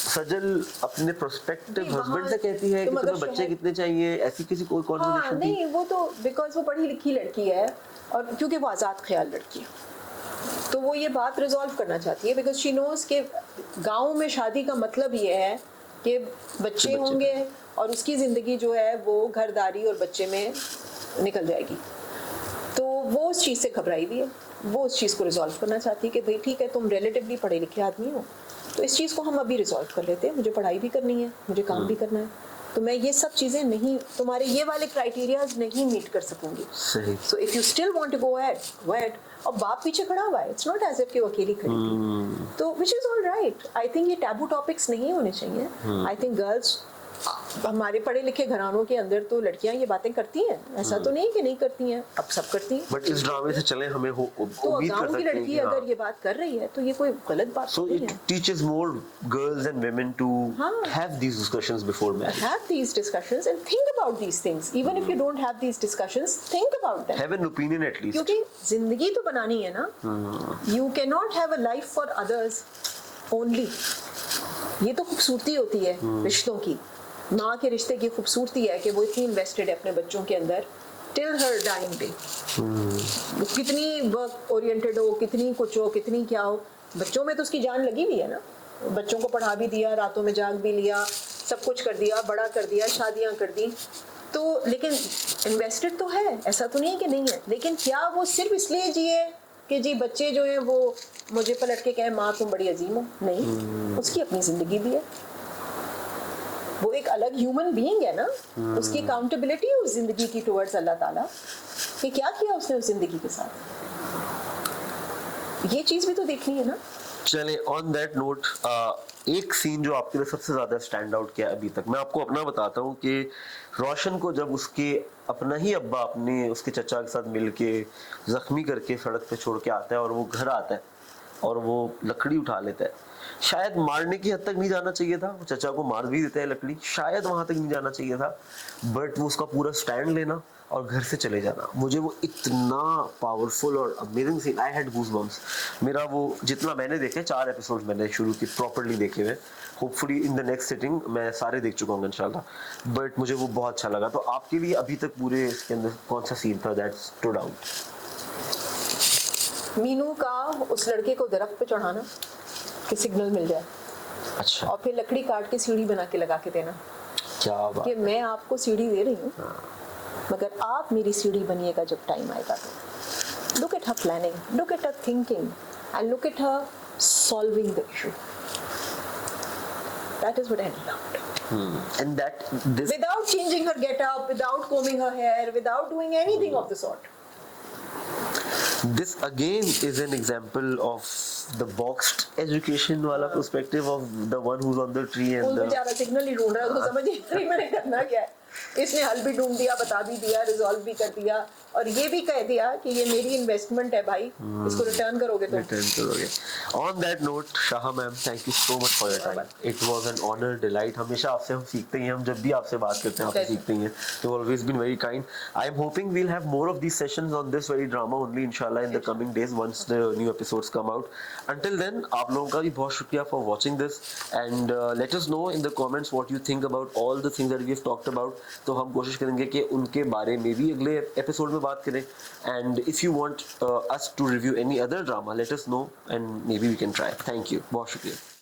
सजल अपने प्रोस्पेक्टिव हस्बैंड से कहती है कि तुम्हें बच्चे कितने चाहिए, ऐसी किसी कोई कॉन्वर्सेशन थी? नहीं, वो तो बिकॉज वो पढ़ी लिखी लड़की है और क्योंकि वो आज़ाद ख्याल लड़की है, तो वो ये बात रिजॉल्व करना चाहती है बिकॉज शी नोज के गाँव में शादी का मतलब ये है कि बच्चे होंगे और उसकी ज़िंदगी जो है वो घरदारी और बच्चे में निकल जाएगी। तो वो उस चीज़ से घबराई हुई है, वो उस चीज़ को रिजॉल्व करना चाहती है कि भाई ठीक है, तुम रिलेटिवली पढ़े लिखे आदमी हो, तो इस चीज़ को हम अभी रिजॉल्व कर लेते हैं, मुझे पढ़ाई भी करनी है, मुझे काम भी करना है, तो मैं ये सब चीज़ें नहीं, तुम्हारे ये वाले क्राइटेरियाज नहीं मीट कर सकूंगी। सही। So if you still want to go ahead, और बाप पीछे खड़ा हुआ है, इट्स नॉट एज इफ कि वो अकेली खड़ी थी, तो which is all right. I think ये टैबू टॉपिक्स नहीं होने चाहिए। आई थिंक गर्ल्स, हमारे पढ़े लिखे घरानों के अंदर तो लड़कियां ये बातें करती हैं, ऐसा तो नहीं कि नहीं करती हैं, अब सब करती हैं। बट इस ड्रामे से चले हमें तो उम्मीद कर गाँव की सकते हैं लड़की कि अगर ये बात कर रही है तो ये कोई गलत बात so नहीं it है। teaches more girls and women to हाँ। have these discussions before marriage. Have these discussions and think about these things. Even if you don't have these discussions, think about them. Have an opinion at least. क्योंकि जिंदगी तो बनानी है ना। You cannot have a life for others only. ये तो खूबसूरती होती है रिश्तों की। माँ के रिश्ते की खूबसूरती है कि वो इतनी इन्वेस्टेड है अपने बच्चों के अंदर टिल हर डाइंग डे। वो कितनी वर्क ओरिएंटेड हो, कितनी कुछ हो, कितनी क्या हो, बच्चों में तो उसकी जान लगी हुई है ना। बच्चों को पढ़ा भी दिया, रातों में जाग भी लिया, सब कुछ कर दिया, बड़ा कर दिया, शादियाँ कर दी, तो लेकिन इन्वेस्टेड तो है, ऐसा तो नहीं है कि नहीं है। लेकिन क्या वो सिर्फ इसलिए जिए कि जी बच्चे जो हैं वो मुझे पलट के कहें माँ तुम बड़ी अजीम हो? नहीं, उसकी अपनी जिंदगी भी है, वो एक अलग ह्यूमन बीइंग है ना। उसकी अकाउंटेबिलिटी है उस जिंदगी की टुवर्ड्स अल्लाह ताला कि क्या किया उसने उस जिंदगी के साथ, ये चीज भी तो देखनी है ना। चले ऑन दैट नोट, एक सीन जो आपके लिए सबसे ज्यादा स्टैंड आउट किया अभी तक, मैं आपको अपना बताता हूँ कि रोशन को जब उसके अपना ही अब्बा अपने उसके चचा के साथ मिलके जख्मी करके सड़क पे छोड़ के आता है और वो घर आता है और वो लकड़ी उठा लेता है, शायद मारने की हद तक नहीं जाना चाहिए था, वो चचा को मार भी देता है लकड़ी, शायद वहां तक नहीं जाना चाहिए था, बट वो उसका पूरा स्टैंड लेना और घर से चले जाना, मुझे वो इतना पावरफुल और amazing scene, I had goosebumps. मेरा वो जितना मैंने देखे, 4 एपिसोड मैंने शुरू की प्रॉपर्ली देखे हुए, hopefully in the next sitting मैं सारे देख चुका हूँ इंशाल्लाह, बट मुझे वो बहुत अच्छा लगा। तो आपके लिए अभी तक पूरे इसके अंदर कौन सा सीन था दैट स्टूड आउट? मीनू का उस लड़के को दरख्त पे चढ़ाना कि सिग्नल मिल जाए, अच्छा, और फिर लकड़ी काट के सीढ़ी बना के लगा के देना, क्या बात, कि मैं आपको सीढ़ी दे रही हूँ मगर आप मेरी सीढ़ी बनिएगा जब टाइम आएगा तो। Look at her planning, look at her thinking and look at her solving the issue. That is what I loved. and that this Without changing her get-up, without combing her hair, without doing anything of the sort. This again is an example of the boxed education वाला perspective of the one who's on the tree and वो बेचारा signal ही ढूंढ रहा है, उसको समझ ही नहीं मैंने करना क्या है। इसने हल भी ढूंढ दिया, बता भी दिया, रिजॉल्व भी कर दिया, और ये भी कह दिया कि ये मेरी इन्वेस्टमेंट है भाई, इसको रिटर्न करोगे तो। On that note, Shah ma'am, thank you so much for your time. It was an honor, delight. हमेशा आपसे हम सीखते ही हैं, हम जब भी आपसे बात करते हैं आपसे सीखते ही हैं. You've always been very kind. I'm hoping we'll have more of these sessions on this very drama only inshallah in the coming days once the new episodes come out. Until then, आप लोगों का भी बहुत शुक्रिया for watching this and let us know in the comments what you think about all the things that we've talked about. तो हम कोशिश करेंगे कि उनके बारे में भी अगले एपिसोड में बात करें, and if you want us to review any other drama, let us know and maybe we can try. Thank you. बहुत शुक्रिया.